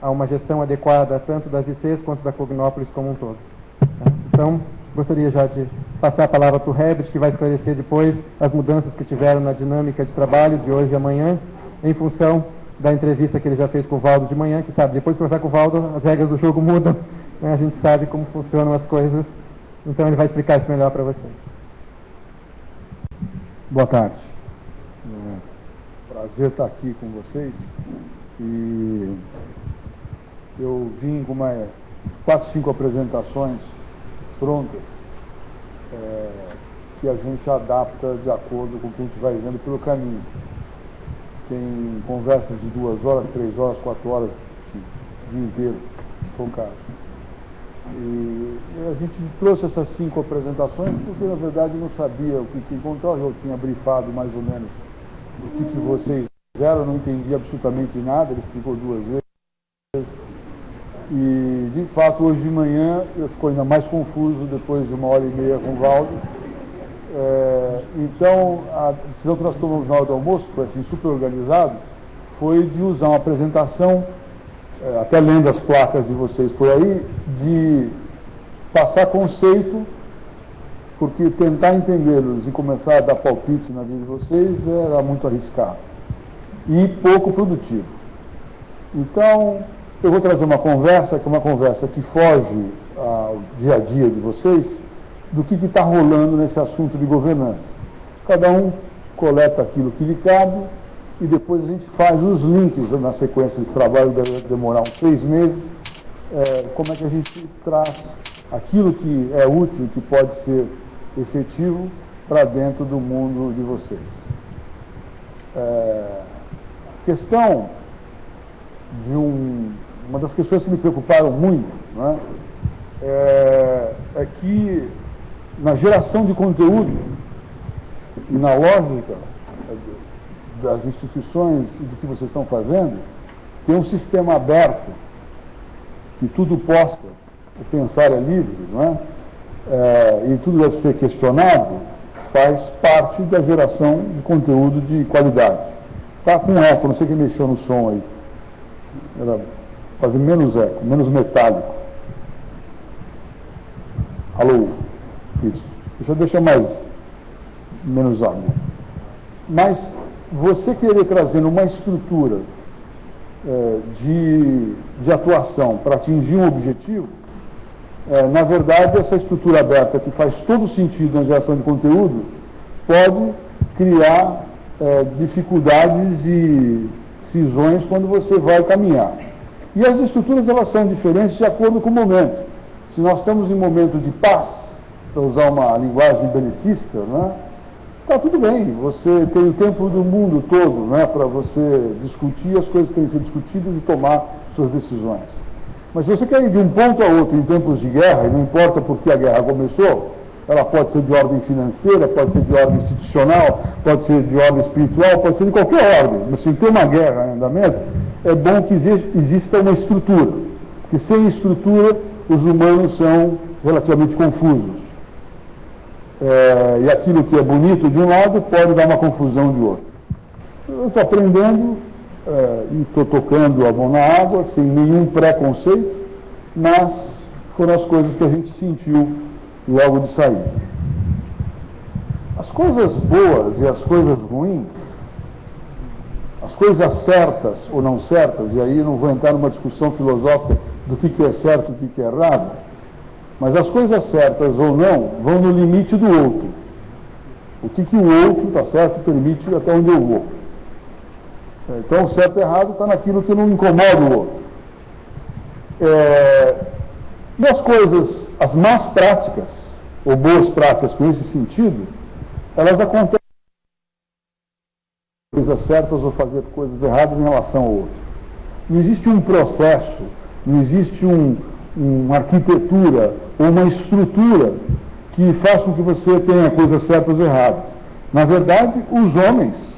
a uma gestão adequada tanto das ICs quanto da Cognópolis como um todo. Então, gostaria já de passar a palavra para o Herbert, que vai esclarecer depois as mudanças que tiveram na dinâmica de trabalho de hoje e amanhã, em função da entrevista que ele já fez com o Valdo de manhã, que sabe, depois de conversar com o Valdo, as regras do jogo mudam, né? A gente sabe como funcionam as coisas, então ele vai explicar isso melhor para vocês. Boa tarde. Prazer estar aqui com vocês. E eu vim com 4, 5 apresentações prontas, que a gente adapta de acordo com o que a gente vai vendo pelo caminho. Tem conversas de 2 horas, 3 horas, 4 horas, o dia inteiro, com o caso. E a gente trouxe essas 5 apresentações porque, na verdade, não sabia o que encontrar. Eu tinha brifado mais ou menos o que vocês fizeram, não entendi absolutamente nada, ele explicou 2 vezes. E, de fato, hoje de manhã eu fico ainda mais confuso depois de 1h30 com o Valdo. Então, a decisão que nós tomamos na hora do almoço, que foi assim, super organizado, foi de usar uma apresentação, até lendo as placas de vocês por aí, de passar conceito, porque tentar entendê-los e começar a dar palpite na vida de vocês era muito arriscado e pouco produtivo. Então, eu vou trazer uma conversa, que é uma conversa que foge ao dia a dia de vocês, do que está rolando nesse assunto de governança. Cada um coleta aquilo que lhe cabe e depois a gente faz os links na sequência desse trabalho, deve demorar uns 6 meses, como é que a gente traz aquilo que é útil, que pode ser efetivo, para dentro do mundo de vocês. A questão de uma das questões que me preocuparam muito, né, é que na geração de conteúdo e na lógica das instituições e do que vocês estão fazendo, tem um sistema aberto, que tudo posta, o pensar é livre, não é? E tudo deve ser questionado, faz parte da geração de conteúdo de qualidade. Está com eco, não sei quem mexeu no som aí. Era fazer menos eco, menos metálico. Alô? Isso. Deixa eu deixar menos água. Mas você querer trazer uma estrutura de atuação para atingir um objetivo, na verdade, essa estrutura aberta, que faz todo sentido na geração de conteúdo, pode criar dificuldades e cisões quando você vai caminhar. E as estruturas, elas são diferentes de acordo com o momento. Se nós estamos em momento de paz, para usar uma linguagem belicista, né, está tudo bem, você tem o tempo do mundo todo, né, para você discutir as coisas que têm que ser discutidas e tomar suas decisões. Mas se você quer ir de um ponto a outro em tempos de guerra, e não importa por que a guerra começou, ela pode ser de ordem financeira, pode ser de ordem institucional, pode ser de ordem espiritual, pode ser de qualquer ordem, mas se tem uma guerra em andamento, é bom que exista uma estrutura, porque sem estrutura os humanos são relativamente confusos. E aquilo que é bonito de um lado pode dar uma confusão de outro. Eu estou aprendendo e estou tocando a mão na água, sem nenhum preconceito, mas foram as coisas que a gente sentiu logo de sair. As coisas boas e as coisas ruins, as coisas certas ou não certas, e aí não vou entrar numa discussão filosófica do que é certo e o que é errado, mas as coisas certas ou não vão no limite do outro. O que o outro, está certo, permite até onde eu vou. Então, o certo e errado está naquilo que não incomoda o outro. E as coisas, as más práticas, ou boas práticas com esse sentido, elas acontecem coisas certas ou fazer coisas erradas em relação ao outro. Não existe um processo, não existe uma arquitetura ou uma estrutura que faça com que você tenha coisas certas ou erradas. Na verdade, os homens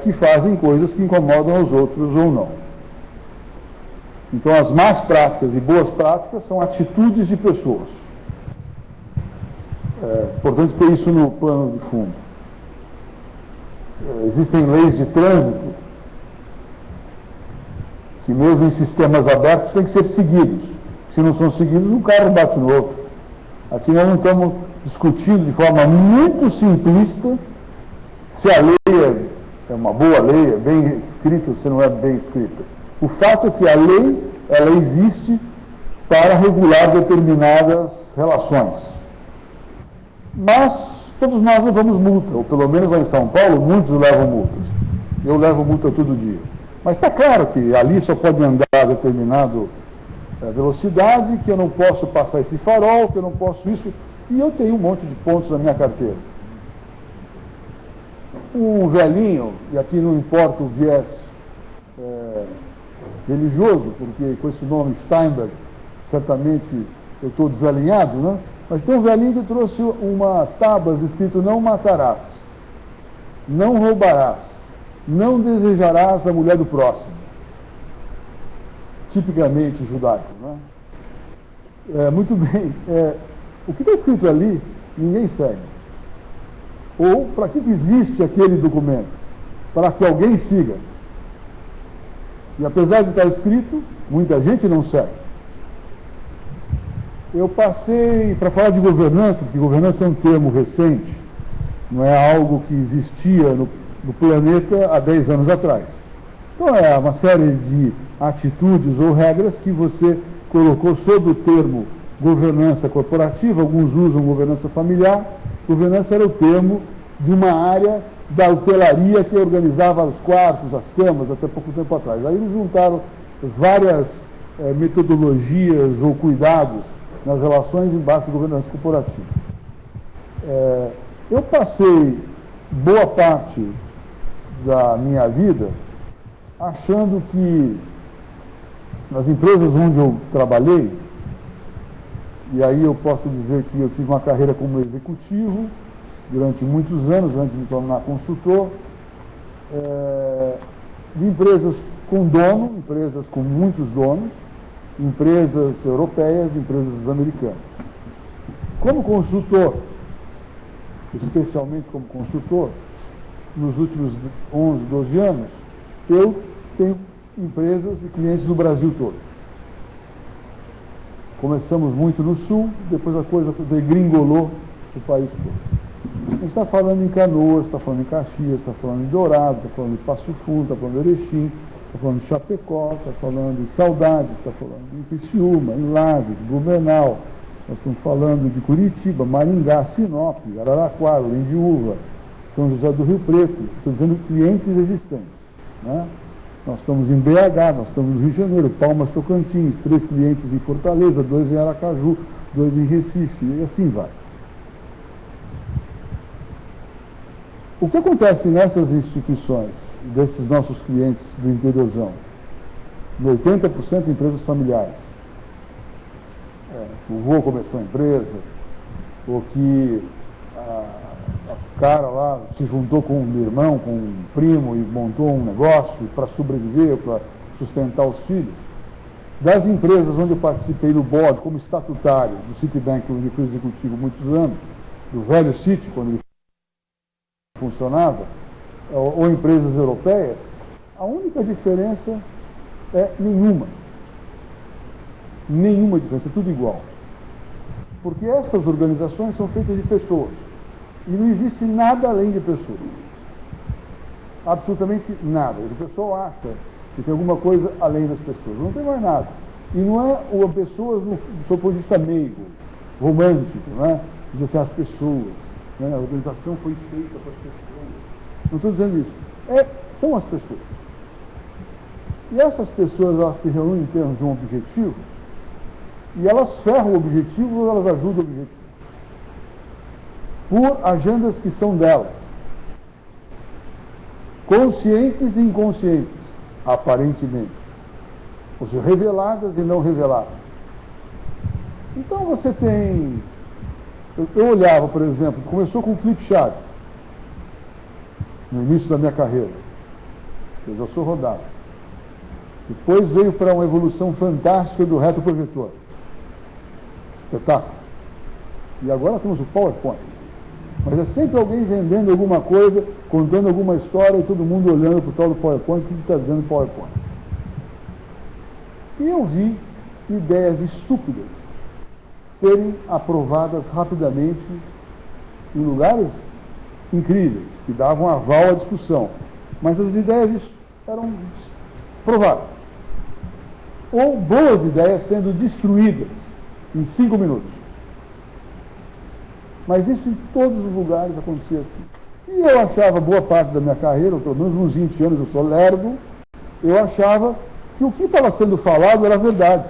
que fazem coisas que incomodam os outros ou não. Então, as más práticas e boas práticas são atitudes de pessoas. É importante ter isso no plano de fundo. Existem leis de trânsito que mesmo em sistemas abertos têm que ser seguidos. Se não são seguidos, um carro bate no outro. Aqui nós não estamos discutindo de forma muito simplista se a lei é uma boa lei, é bem escrita ou se não é bem escrita. O fato é que a lei, ela existe para regular determinadas relações. Mas todos nós levamos multa, ou pelo menos lá em São Paulo, muitos levam multas. Eu levo multa todo dia. Mas está claro que ali só pode andar a determinada velocidade, que eu não posso passar esse farol, que eu não posso isso. E eu tenho um monte de pontos na minha carteira. Um velhinho, e aqui não importa o viés religioso, porque com esse nome Steinberg, certamente eu estou desvelhinhado, né? Mas tem um velhinho que trouxe umas tábuas escrito: não matarás, não roubarás, não desejarás a mulher do próximo. Tipicamente judaico, né? Muito bem. O que está escrito ali, ninguém segue. Ou, para que existe aquele documento? Para que alguém siga. E apesar de estar escrito, muita gente não segue. Eu passei, para falar de governança, porque governança é um termo recente, não é algo que existia no planeta há 10 anos atrás. Então é uma série de atitudes ou regras que você colocou sob o termo governança corporativa. Alguns usam governança familiar. Governança era o termo de uma área da hotelaria que organizava os quartos, as camas, até pouco tempo atrás. Aí eles juntaram várias metodologias ou cuidados nas relações embaixo de governança corporativa. Eu passei boa parte da minha vida achando que nas empresas onde eu trabalhei, e aí eu posso dizer que eu tive uma carreira como executivo durante muitos anos, antes de me tornar consultor, de empresas com dono, empresas com muitos donos, empresas europeias, empresas americanas. Como consultor, especialmente como consultor, nos últimos 11, 12 anos, eu tenho empresas e clientes no Brasil todo. Começamos muito no Sul, depois a coisa degringolou o país todo. A gente está falando em Canoas, está falando em Caxias, está falando em Dourado, está falando em Passo Fundo, está falando em Erechim, está falando em Chapecó, está falando em Saudades, está falando em Criciúma, em Lages, Blumenau, nós estamos falando de Curitiba, Maringá, Sinop, Araraquara, Lindiúva, São José do Rio Preto. Estou dizendo clientes existentes, né? Nós estamos em BH, nós estamos no Rio de Janeiro, Palmas, Tocantins, 3 clientes em Fortaleza, 2 em Aracaju, 2 em Recife, e assim vai. O que acontece nessas instituições, desses nossos clientes do interiorzão? 80% empresas familiares. O vô começou a empresa, ou que o cara lá se juntou com um irmão, com um primo e montou um negócio para sobreviver, para sustentar os filhos. Das empresas onde eu participei do board como estatutário do Citibank, onde eu fui executivo muitos anos, do velho Citi, quando ele funcionava, ou empresas europeias, a única diferença é nenhuma. Nenhuma diferença, é tudo igual. Porque estas organizações são feitas de pessoas. E não existe nada além de pessoas. Absolutamente nada. O pessoal acha que tem alguma coisa além das pessoas. Não tem mais nada. E não é pessoas do seu ponto de vista meigo, romântico, né? Diz assim, as pessoas. Né? A organização foi feita para as pessoas. Não estou dizendo isso. São as pessoas. E essas pessoas, elas se reúnem em termos de um objetivo, e elas ferram o objetivo ou elas ajudam o objetivo. Por agendas que são delas. Conscientes e inconscientes, aparentemente. Ou seja, reveladas e não reveladas. Então você tem... Eu olhava, por exemplo, começou com o flip-chart, no início da minha carreira. Eu já sou rodado. Depois veio para uma evolução fantástica do retroprojetor. Espetáculo. E agora temos o PowerPoint. Mas é sempre alguém vendendo alguma coisa, contando alguma história e todo mundo olhando para o tal do PowerPoint, o que está dizendo o PowerPoint. E eu vi ideias estúpidas serem aprovadas rapidamente em lugares incríveis, que davam aval à discussão. Mas as ideias eram provadas. Ou boas ideias sendo destruídas em 5 minutos. Mas isso em todos os lugares acontecia assim. E eu achava, boa parte da minha carreira, ou pelo menos uns 20 anos, eu sou lerdo, eu achava que o que estava sendo falado era verdade.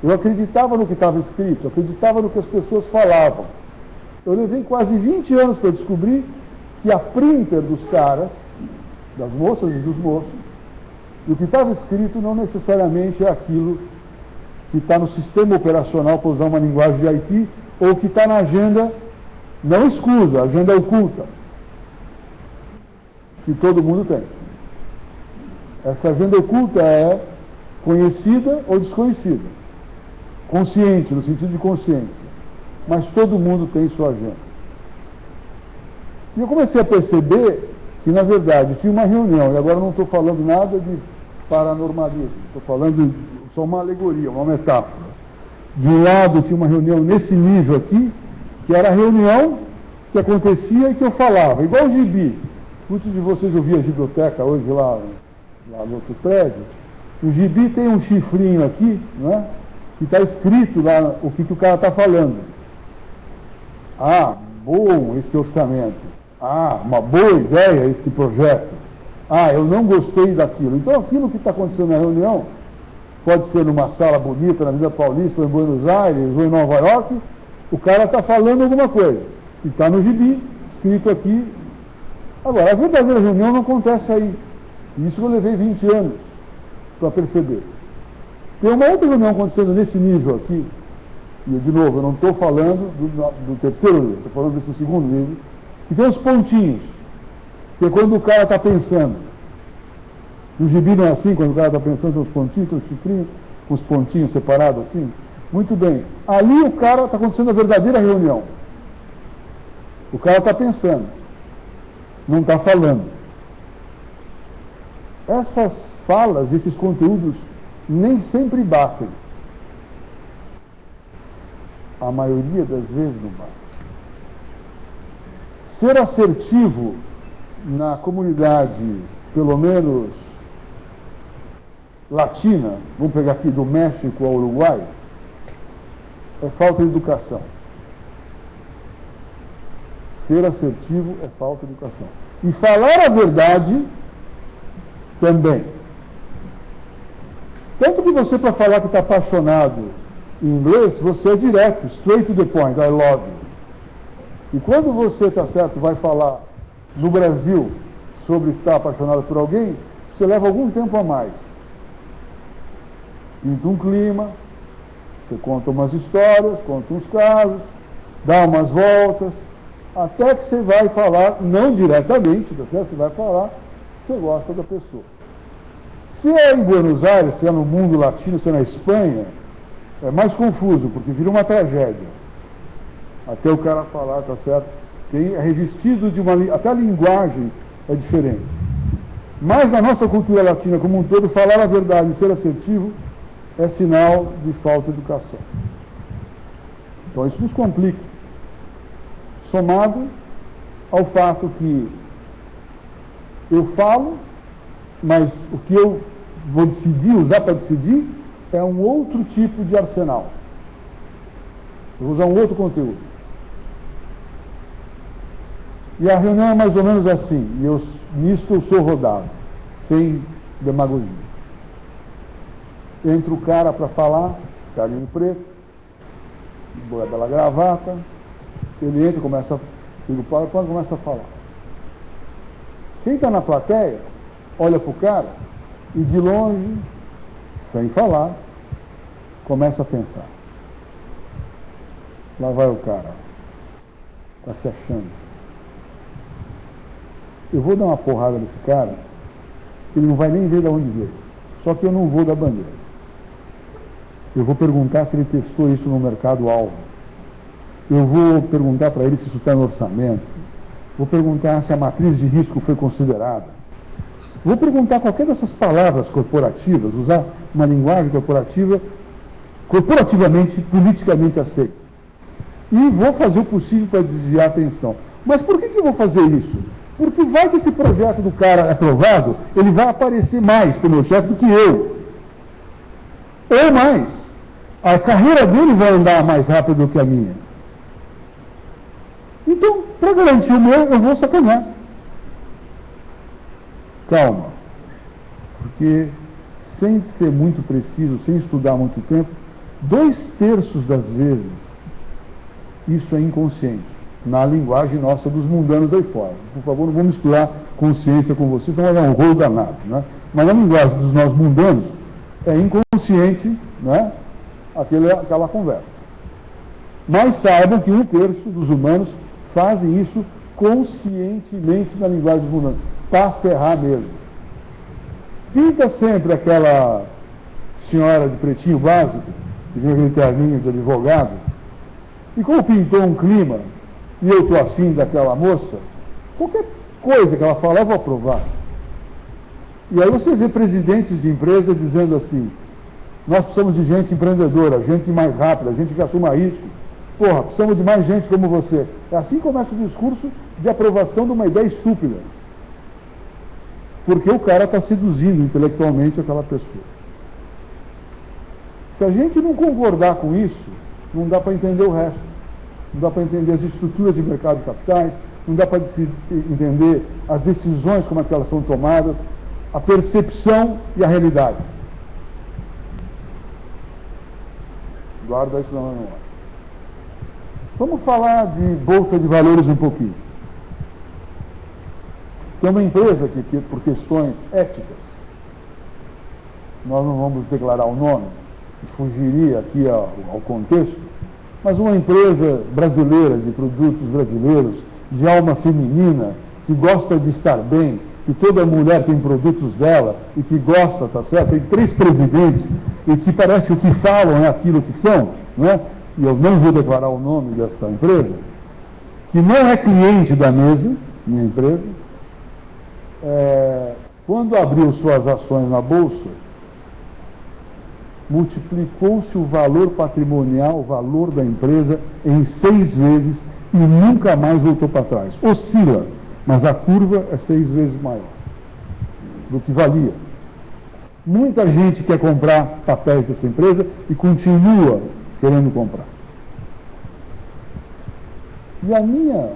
Eu acreditava no que estava escrito, eu acreditava no que as pessoas falavam. Eu levei quase 20 anos para descobrir que a printer dos caras, das moças e dos moços, e o que estava escrito não necessariamente é aquilo que está no sistema operacional, para usar uma linguagem de IT, ou que está na agenda não escusa, agenda oculta, que todo mundo tem. Essa agenda oculta é conhecida ou desconhecida. Consciente, no sentido de consciência. Mas todo mundo tem sua agenda. E eu comecei a perceber que, na verdade, tinha uma reunião, e agora não estou falando nada de paranormalismo, estou falando só uma alegoria, uma metáfora. De um lado tinha uma reunião nesse nível aqui, que era a reunião que acontecia e que eu falava, igual o gibi. Muitos de vocês ouviram a biblioteca hoje lá no outro prédio. O gibi tem um chifrinho aqui, né, que está escrito lá o que o cara está falando. Ah, bom este orçamento. Ah, uma boa ideia este projeto. Ah, eu não gostei daquilo. Então aquilo que está acontecendo na reunião, pode ser numa sala bonita, na Avenida Paulista, ou em Buenos Aires, ou em Nova York, o cara está falando alguma coisa. E está no gibi, escrito aqui. Agora, a verdadeira reunião não acontece aí. Isso eu levei 20 anos para perceber. Tem uma outra reunião acontecendo nesse nível aqui, e de novo, eu não estou falando do terceiro livro, estou falando desse segundo livro, que tem os pontinhos, que é quando o cara está pensando. No gibi não é assim, quando o cara está pensando, tem os pontinhos, tem os chifrinhos, com os pontinhos separados assim. Muito bem. Ali o cara está acontecendo a verdadeira reunião. O cara está pensando, não está falando. Essas falas, esses conteúdos, nem sempre batem. A maioria das vezes não bate. Ser assertivo na comunidade, pelo menos latina, vamos pegar aqui do México ao Uruguai, é falta de educação. Ser assertivo é falta de educação. E falar a verdade também. Tanto que você, para falar que está apaixonado em inglês, você é direto, straight to the point, I love you. E quando você, está certo, vai falar no Brasil sobre estar apaixonado por alguém, você leva algum tempo a mais. Pinta um clima, você conta umas histórias, conta uns casos, dá umas voltas, até que você vai falar, não diretamente, tá certo? Você vai falar que você gosta da pessoa. Se é em Buenos Aires, se é no mundo latino, se é na Espanha, é mais confuso, porque vira uma tragédia. Até o cara falar, tá certo? É revestido de uma... Até a linguagem é diferente. Mas na nossa cultura latina como um todo, falar a verdade e ser assertivo é sinal de falta de educação. Então isso nos complica. Somado ao fato que eu falo, mas o que eu vou decidir, usar para decidir, é um outro tipo de arsenal. Eu vou usar um outro conteúdo. E a reunião é mais ou menos assim, e nisto eu sou rodado, sem demagogia. Entra o cara para falar, carinho preto, boa bela gravata, ele entra e começa a falar. Quem está na plateia, olha para o cara e de longe, sem falar, começa a pensar. Lá vai o cara, está se achando. Eu vou dar uma porrada nesse cara, ele não vai nem ver de onde veio. Só que eu não vou dar bandeira. Eu vou perguntar se ele testou isso no mercado-alvo. Eu vou perguntar para ele se isso está no orçamento. Vou perguntar se a matriz de risco foi considerada. Vou perguntar qualquer dessas palavras corporativas, usar uma linguagem corporativa, corporativamente, politicamente aceita. E vou fazer o possível para desviar a atenção. Mas por que eu vou fazer isso? Porque vai que esse projeto do cara é aprovado, ele vai aparecer mais para o meu chefe do que eu. Ou mais. A carreira dele vai andar mais rápido do que a minha. Então, para garantir o meu, eu vou sacanear. Calma. Porque, sem ser muito preciso, sem estudar muito tempo, 2/3 das vezes, isso é inconsciente. Na linguagem nossa dos mundanos aí fora. Por favor, não vamos misturar consciência com vocês, senão vai dar um rolo danado. Né? Mas na linguagem dos nós mundanos, é inconsciente, né, aquela conversa. Mas saibam que 1/3 dos humanos fazem isso conscientemente na linguagem dos mundanos, para ferrar mesmo. Pinta sempre aquela senhora de pretinho básico, que vem aquele terninho de advogado, e como pintou um clima, e eu estou afim daquela moça, qualquer coisa que ela falar, eu vou aprovar. E aí você vê presidentes de empresas dizendo assim, nós precisamos de gente empreendedora, gente mais rápida, gente que assuma risco. Porra, precisamos de mais gente como você. É assim que começa o discurso de aprovação de uma ideia estúpida. Porque o cara está seduzindo intelectualmente aquela pessoa. Se a gente não concordar com isso, não dá para entender o resto. Não dá para entender as estruturas de mercado de capitais, não dá para entender as decisões, como é que elas são tomadas, a percepção e a realidade. Guarda isso na memória. Vamos falar de Bolsa de Valores um pouquinho. Tem uma empresa que por questões éticas, nós não vamos declarar o nome, que fugiria aqui ao contexto, mas uma empresa brasileira, de produtos brasileiros, de alma feminina, que gosta de estar bem, que toda mulher tem produtos dela e que gosta, tá certo? Tem 3 presidentes e que parece que o que falam é aquilo que são, né? E eu não vou declarar o nome desta empresa, que não é cliente da mesa, minha empresa, quando abriu suas ações na Bolsa, multiplicou-se o valor patrimonial, o valor da empresa, em 6 vezes e nunca mais voltou para trás. Oscila, mas a curva é 6 vezes maior do que valia. Muita gente quer comprar papéis dessa empresa e continua querendo comprar. E a minha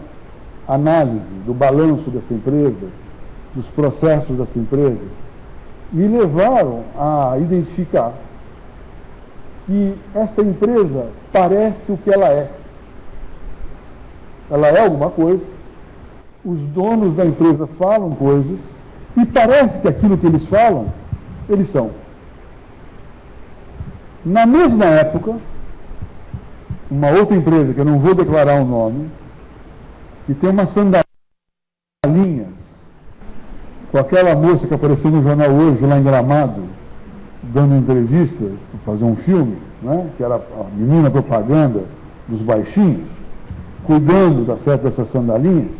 análise do balanço dessa empresa, dos processos dessa empresa, me levaram a identificar que esta empresa parece o que ela é. Ela é alguma coisa, os donos da empresa falam coisas, e parece que aquilo que eles falam, eles são. Na mesma época, uma outra empresa, que eu não vou declarar o nome, que tem umas sandalinhas, com aquela moça que apareceu no jornal hoje, lá em Gramado, dando entrevista, para fazer um filme, né, que era a menina propaganda dos baixinhos, cuidando dessas sandalinhas.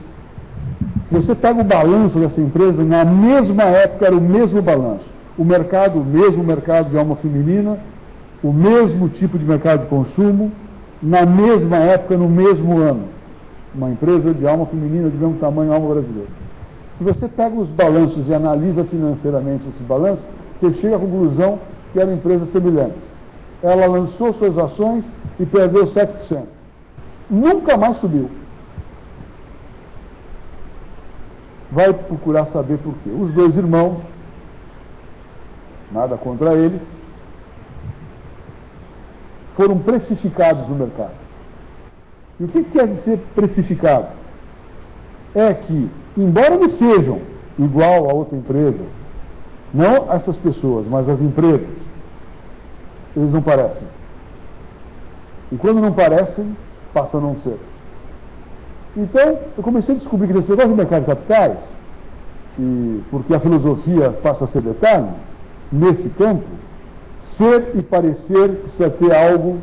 Se você pega o balanço dessa empresa, na mesma época era o mesmo balanço. O mesmo mercado de alma feminina, o mesmo tipo de mercado de consumo, na mesma época, no mesmo ano. Uma empresa de alma feminina de mesmo tamanho, alma brasileira. Se você pega os balanços e analisa financeiramente esses balanços, você chega à conclusão que eram empresas semelhantes. Ela lançou suas ações e perdeu 7%. Nunca mais subiu. Vai procurar saber por quê. Os 2 irmãos, nada contra eles, foram precificados no mercado. E o que quer dizer precificado? É que, embora eles sejam igual a outra empresa, não essas pessoas, mas as empresas, eles não parecem. E quando não parecem, passam a não ser. Então, eu comecei a descobrir que nesse negócio de mercado de capitais, porque a filosofia passa a ser detalhe, nesse campo, ser e parecer precisa ter algo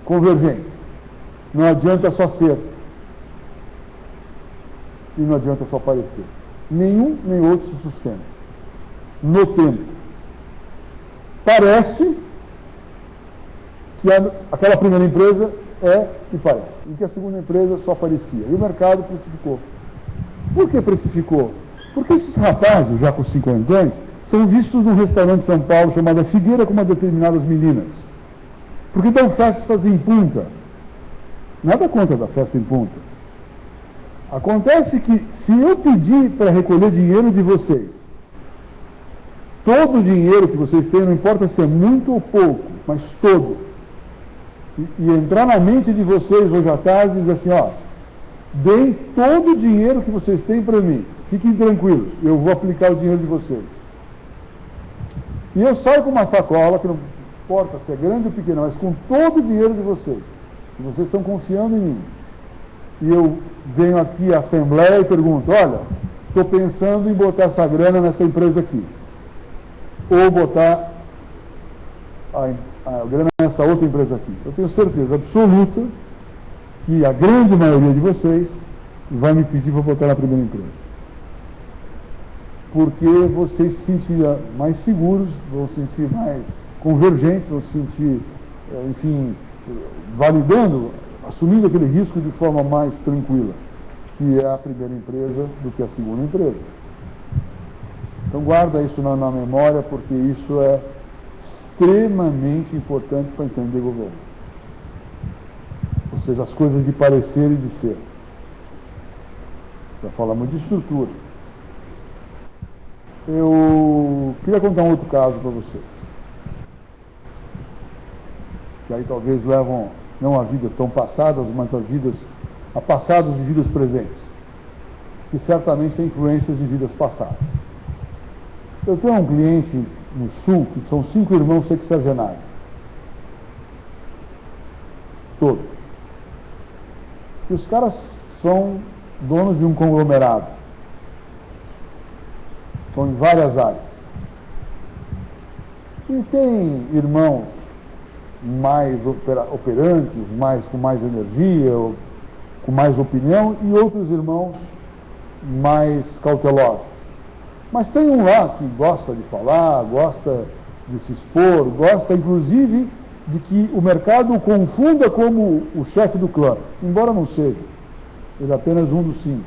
convergente. Não adianta só ser. E não adianta só parecer. Nenhum nem outro se sustenta. No tempo. Parece que aquela primeira empresa e parece. E que a segunda empresa só parecia. E o mercado precificou. Por que precificou? Porque esses rapazes, já com 50 anos, são vistos num restaurante de São Paulo chamado Figueira com uma determinadas meninas. Porque dão festas em punta. Nada contra da festa em punta. Acontece que, se eu pedir para recolher dinheiro de vocês, todo o dinheiro que vocês têm, não importa se é muito ou pouco, mas todo, e entrar na mente de vocês hoje à tarde e dizer assim, ó, deem todo o dinheiro que vocês têm para mim, fiquem tranquilos, eu vou aplicar o dinheiro de vocês. E eu saio com uma sacola, que não importa se é grande ou pequena, mas com todo o dinheiro de vocês, que vocês estão confiando em mim. E eu venho aqui à Assembleia e pergunto, olha, estou pensando em botar essa grana nessa empresa aqui. Ou botar a grana nessa outra empresa aqui. Eu tenho certeza absoluta que a grande maioria de vocês vai me pedir para botar na primeira empresa. Porque vocês se sentirão mais seguros, vão se sentir mais convergentes, vão se sentir, enfim, validando, assumindo aquele risco de forma mais tranquila, que é a primeira empresa do que a segunda empresa. Então guarda isso na memória, porque isso é extremamente importante para entender governo. Ou seja, as coisas de parecer e de ser. Já falamos de estrutura. Eu queria contar um outro caso para vocês. Que aí talvez levam, não a vidas tão passadas, mas a passados de vidas presentes. Que certamente tem influências de vidas passadas. Eu tenho um cliente no Sul, que são 5 irmãos sexagenários. Todos. E os caras são donos de um conglomerado. Estão em várias áreas. E tem irmãos mais operantes, com mais energia, com mais opinião, e outros irmãos mais cautelosos. Mas tem um lá que gosta de falar, gosta de se expor, gosta inclusive de que o mercado o confunda como o chefe do clã, embora não seja. Ele é apenas um dos 5.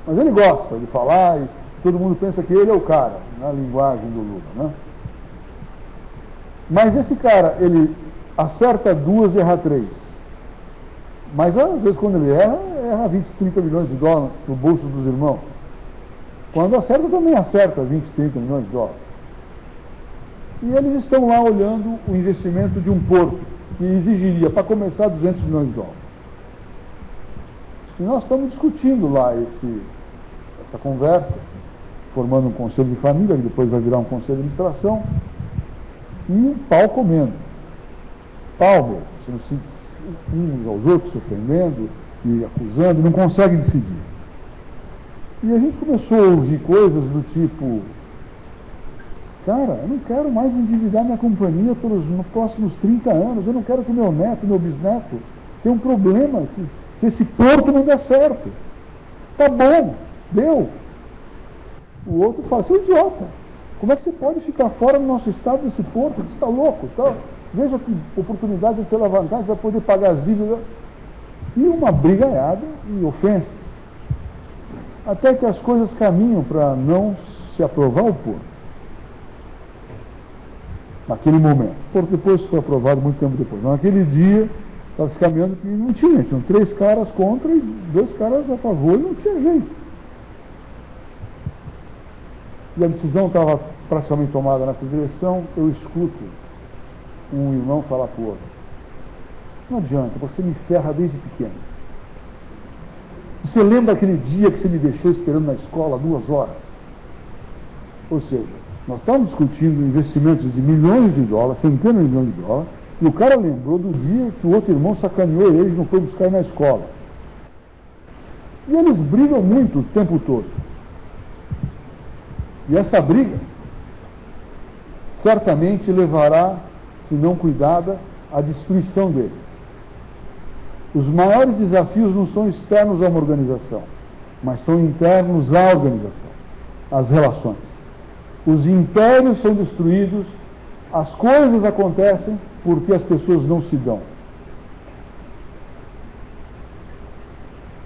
Mas ele gosta de falar e todo mundo pensa que ele é o cara, na linguagem do Lula, né? Mas esse cara, ele acerta 2 e erra 3. Mas às vezes quando ele erra 20, 30 milhões de dólares no bolso dos irmãos. Quando acerta, também acerta 20, 30 milhões de dólares. E eles estão lá olhando o investimento de um porto, que exigiria, para começar, 200 milhões de dólares. E nós estamos discutindo lá essa conversa, formando um conselho de família, que depois vai virar um conselho de administração, e um pau comendo. Pau mesmo, uns aos outros se ofendendo e acusando, não consegue decidir. E a gente começou a ouvir coisas do tipo, cara, eu não quero mais endividar minha companhia nos próximos 30 anos, eu não quero que meu neto, meu bisneto tenha um problema se esse porto não der certo. Tá bom, deu. O outro fala, você é idiota, como é que você pode ficar fora do nosso estado desse porto? Você está louco, tá? Veja que oportunidade de se alavancar, você vai poder pagar as dívidas. E uma brigaiada e ofensa. Até que as coisas caminham para não se aprovar o porto. Naquele momento. O porto depois foi aprovado muito tempo depois. Mas naquele dia, estava se caminhando que não tinha. Tinham 3 caras contra e 2 caras a favor e não tinha jeito. E a decisão estava praticamente tomada nessa direção. Eu escuto um irmão falar para o outro. Não adianta, você me ferra desde pequeno. Você lembra aquele dia que você me deixou esperando na escola 2 horas? Ou seja, nós estávamos discutindo investimentos de milhões de dólares, centenas de milhões de dólares, e o cara lembrou do dia que o outro irmão sacaneou ele e não foi buscar na escola. E eles brigam muito o tempo todo. E essa briga certamente levará, se não cuidada, à destruição deles. Os maiores desafios não são externos a uma organização, mas são internos à organização. as relações. Os impérios são destruídos, as coisas acontecem porque as pessoas não se dão.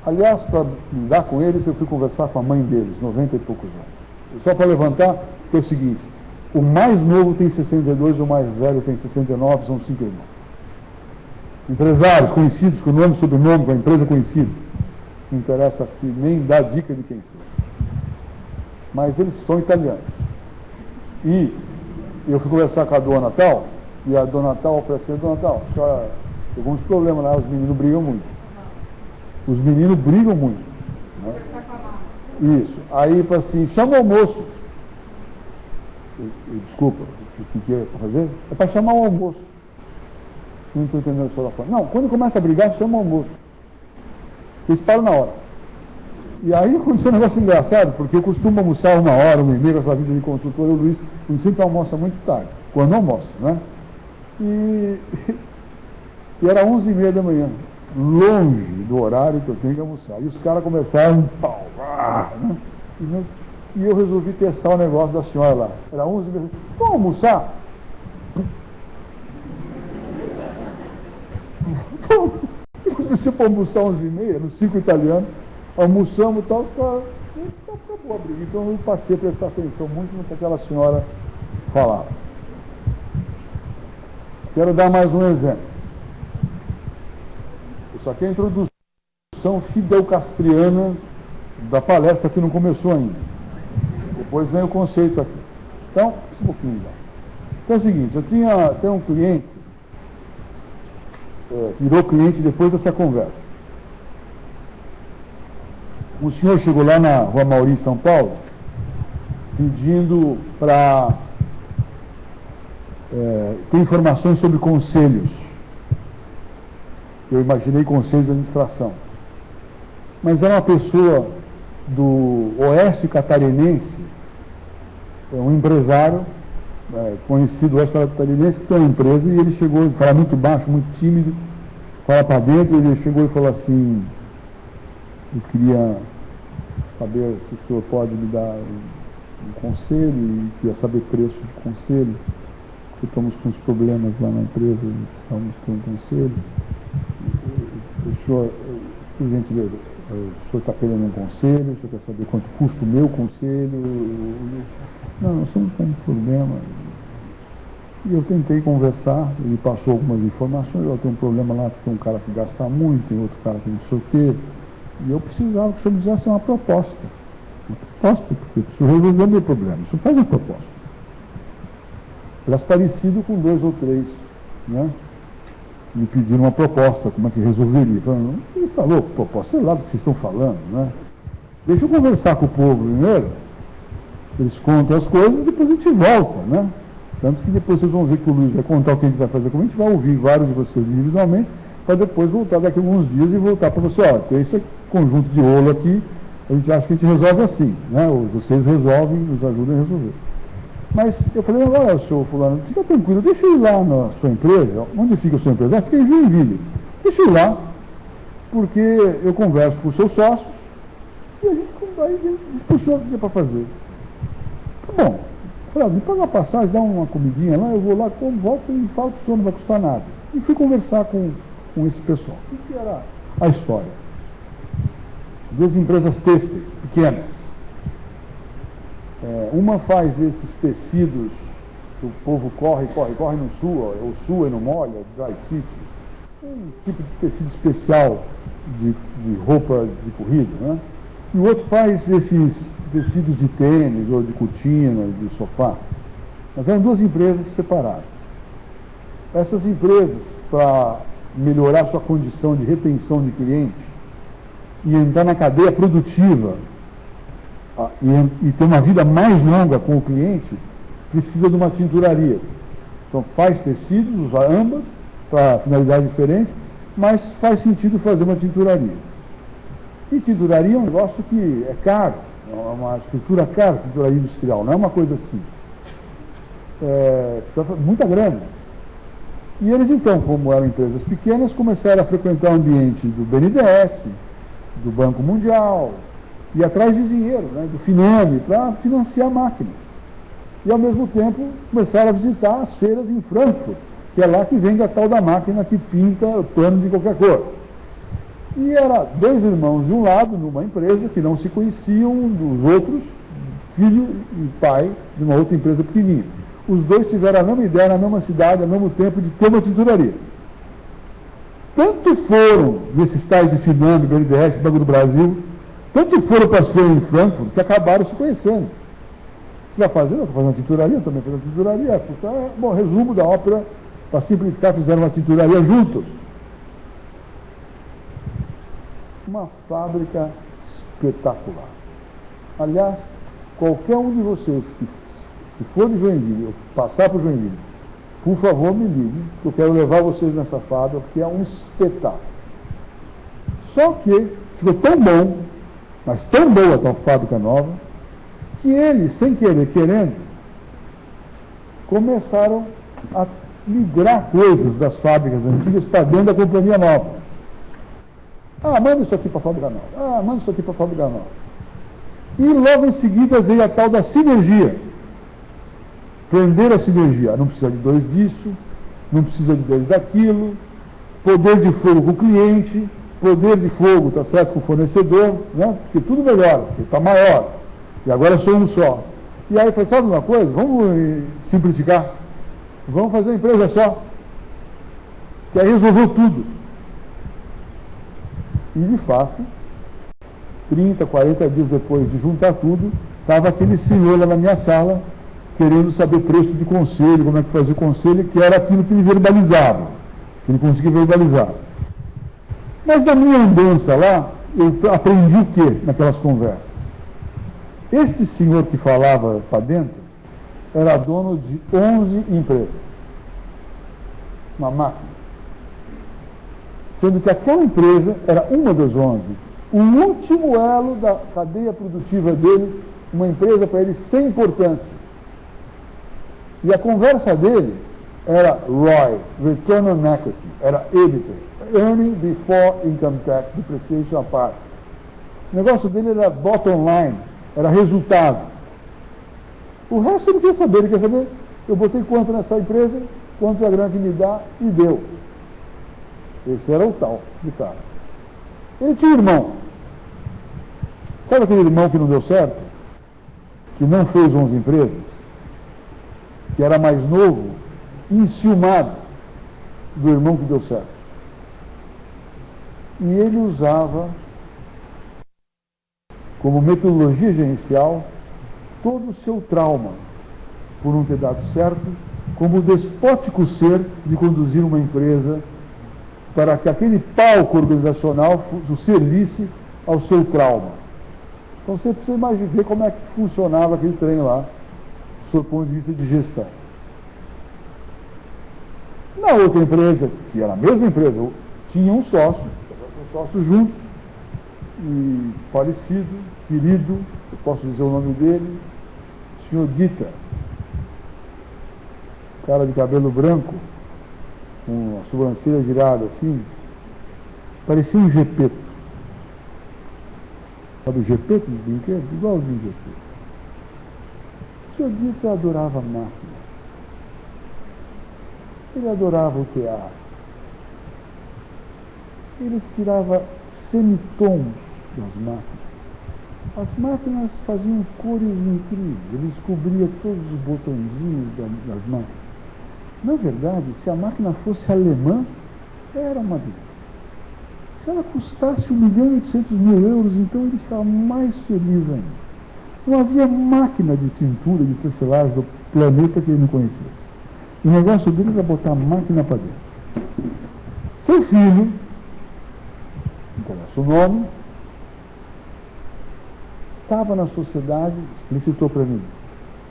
Aliás, para lidar com eles, eu fui conversar com a mãe deles, 90 e poucos anos. Só para levantar, que é o seguinte: o mais novo tem 62, o mais velho tem 69, são 5 irmãos. Empresários conhecidos, com nome e sobrenome, com a empresa conhecida. Não interessa aqui nem dar dica de quem seja. Mas eles são italianos. E eu fui conversar com a dona tal, e a dona tal ofereceu: dona tal, a senhora tem alguns problemas lá, os meninos brigam muito. Os meninos brigam muito. Né? Isso. Aí, para assim, chama o almoço. Desculpa, o que é para fazer? É para chamar o almoço. Não estou entendendo o que a senhora fala. Não, quando começa a brigar, chama o almoço. Eles param na hora. E aí aconteceu um negócio engraçado, porque eu costumo almoçar 1 hora, 1h30, com essa vida de consultor, o Luiz, a gente sempre almoça muito tarde, quando almoça, né? E era 11h30 da manhã, longe do horário que eu tenho que almoçar. E os caras começaram a pau, né? E eu resolvi testar o negócio da senhora lá. Era 11h30. Vamos almoçar? Você for almoçar 11h30, no 5 italiano, almoçamos e tal, os caras, acabou a briga. Então eu passei a prestar atenção muito no que aquela senhora falava. Quero dar mais um exemplo. Isso aqui é a introdução fidel-castriana da palestra, que não começou ainda. Depois vem o conceito aqui. Então, um pouquinho já. Então é o seguinte, eu tenho um cliente, virou cliente depois dessa conversa. Um senhor chegou lá na Rua Mauri, São Paulo, pedindo para ter informações sobre conselhos. Eu imaginei conselhos de administração. Mas era uma pessoa do oeste catarinense, um empresário conhecido oeste catarinense, que tem uma empresa, e ele chegou, fala muito baixo, muito tímido, fala para dentro, ele chegou e falou assim: eu queria saber se o senhor pode me dar um conselho, e queria saber preço de conselho, porque estamos com uns problemas lá na empresa e precisamos ter um conselho. O senhor, por gentileza, o senhor está querendo um conselho, o senhor quer saber quanto custa o meu conselho? Não, nós estamos com um problema. E eu tentei conversar, ele passou algumas informações. Eu tenho um problema lá, que tem um cara que gasta muito, tem outro cara que não sei o quê. E eu precisava que o senhor me fizesse uma proposta. Uma proposta, porque o senhor resolveu o meu problema. O senhor faz uma proposta. Elas parecido com 2 ou 3, né? Me pediram uma proposta, como é que resolveria. Falando: você está louco, proposta? Sei lá do que vocês estão falando, né? Deixa eu conversar com o povo primeiro. Eles contam as coisas e depois a gente volta, né? Tanto que depois vocês vão ver que o Luiz vai contar o que a gente vai fazer, como a gente vai ouvir vários de vocês individualmente, para depois voltar daqui a alguns dias e voltar para você: ó, tem esse conjunto de rolo aqui, a gente acha que a gente resolve assim, né? Ou vocês resolvem, nos ajudam a resolver. Mas eu falei: agora, senhor fulano, fica tranquilo, deixa eu ir lá na sua empresa. Onde fica a sua empresa? Fica em Joinville. Deixa eu ir lá, porque eu converso com os seus sócios e a gente diz para o senhor o que é para fazer. Tá bom. Eu falei: me paga uma passagem, dá uma comidinha lá, eu vou lá, como volto e falo que o senhor não vai custar nada. E fui conversar com esse pessoal. O que era a história? 2 empresas têxteis, pequenas. Uma faz esses tecidos que o povo corre no sul, ou sua e não molha, dry fit, um tipo de tecido especial de roupa de corrida, né? E o outro faz esses tecidos de tênis, ou de cortina, de sofá. Mas eram 2 empresas separadas. Essas empresas, para melhorar sua condição de retenção de cliente e entrar na cadeia produtiva, e ter uma vida mais longa com o cliente, precisa de uma tinturaria. Então faz tecidos, usa ambas, para finalidades diferentes, mas faz sentido fazer uma tinturaria. E tinturaria é um negócio que é caro, é uma estrutura cara, tinturaria industrial, não é uma coisa assim. Precisa muita grana. E eles então, como eram empresas pequenas, começaram a frequentar o ambiente do BNDES, do Banco Mundial, ir atrás de dinheiro, né, do Finame, para financiar máquinas. E, ao mesmo tempo, começaram a visitar as feiras em Frankfurt, que é lá que vende a tal da máquina que pinta o pano de qualquer cor. E era dois irmãos de um lado, numa empresa, que não se conheciam dos outros, filho e pai de uma outra empresa pequenininha. Os dois tiveram a mesma ideia, na mesma cidade, ao mesmo tempo, de ter uma tinturaria. Tanto foram nesses tais de Finame, BNDES, Banco do Brasil, tanto foram para as feiras em Frankfurt, que acabaram se conhecendo. Você vai fazer? Eu estou fazendo uma tinturaria, também fazendo uma tinturaria. Bom, resumo da ópera, para simplificar, fizeram uma tinturaria juntos. Uma fábrica espetacular. Aliás, qualquer um de vocês que, se for de Joinville, ou passar por Joinville, por favor, me ligue, que eu quero levar vocês nessa fábrica, porque é um espetáculo. Só que ficou tão bom, mas tão boa a tal fábrica nova, que eles, sem querer, querendo, começaram a migrar coisas das fábricas antigas para dentro da companhia nova. Ah, manda isso aqui para a fábrica nova. Ah, manda isso aqui para a fábrica nova. E logo em seguida veio a tal da sinergia. Prender a sinergia. Não precisa de dois disso, não precisa de dois daquilo, poder de fogo com o cliente, poder de fogo, tá certo, com o fornecedor, né? Porque tudo melhora, porque está maior. E agora sou um só. E aí, sabe uma coisa? Vamos simplificar. Vamos fazer uma empresa só. Que aí resolveu tudo. E, de fato, 30, 40 dias depois de juntar tudo, estava aquele senhor lá na minha sala, querendo saber preço de conselho, como é que fazia o conselho, que era aquilo que ele verbalizava, que ele conseguia verbalizar. Mas na minha andança lá, eu aprendi o quê naquelas conversas? Este senhor que falava para dentro era dono de 11 empresas. Uma máquina. Sendo que aquela empresa era uma das 11. O último elo da cadeia produtiva dele, uma empresa para ele sem importância. E a conversa dele era ROI, Return on Equity, era EBITDA, Earning Before Income Tax, Depreciation Apart. O negócio dele era bottom line, era resultado. O resto ele não quer saber, ele quer saber, eu botei quanto nessa empresa, quanto a grana que me dá, e deu. Esse era o tal de cara. Ele tinha um irmão. Sabe aquele irmão que não deu certo? Que não fez 11 empresas? Que era mais novo, enciumado do irmão que deu certo. E ele usava como metodologia gerencial todo o seu trauma por não ter dado certo, como o despótico ser de conduzir uma empresa para que aquele palco organizacional servisse ao seu trauma. Então você precisa imaginar ver como é que funcionava aquele trem lá, do ponto de vista de gestão. Na outra empresa, que era a mesma empresa, tinha um sócio, sócios juntos, e falecido, querido, eu posso dizer o nome dele, o senhor Dita, cara de cabelo branco, com a sobrancelha virada assim, parecia um gepeto. Sabe o gepeto dos brinquedos? Igualzinho o gepeto. O senhor Dita adorava máquinas. Ele adorava o teatro. Ele tirava semitons das máquinas. As máquinas faziam cores incríveis. Ele descobria todos os botõezinhos das máquinas. Na verdade, se a máquina fosse alemã, era uma delícia. Se ela custasse 1.800.000 euros, então ele ficava mais feliz ainda. Não havia máquina de tintura, de tecelagem do planeta que ele não conhecesse. O negócio dele era botar a máquina para dentro. Seu filho, não conhece o nome, estava na sociedade, explicitou para mim,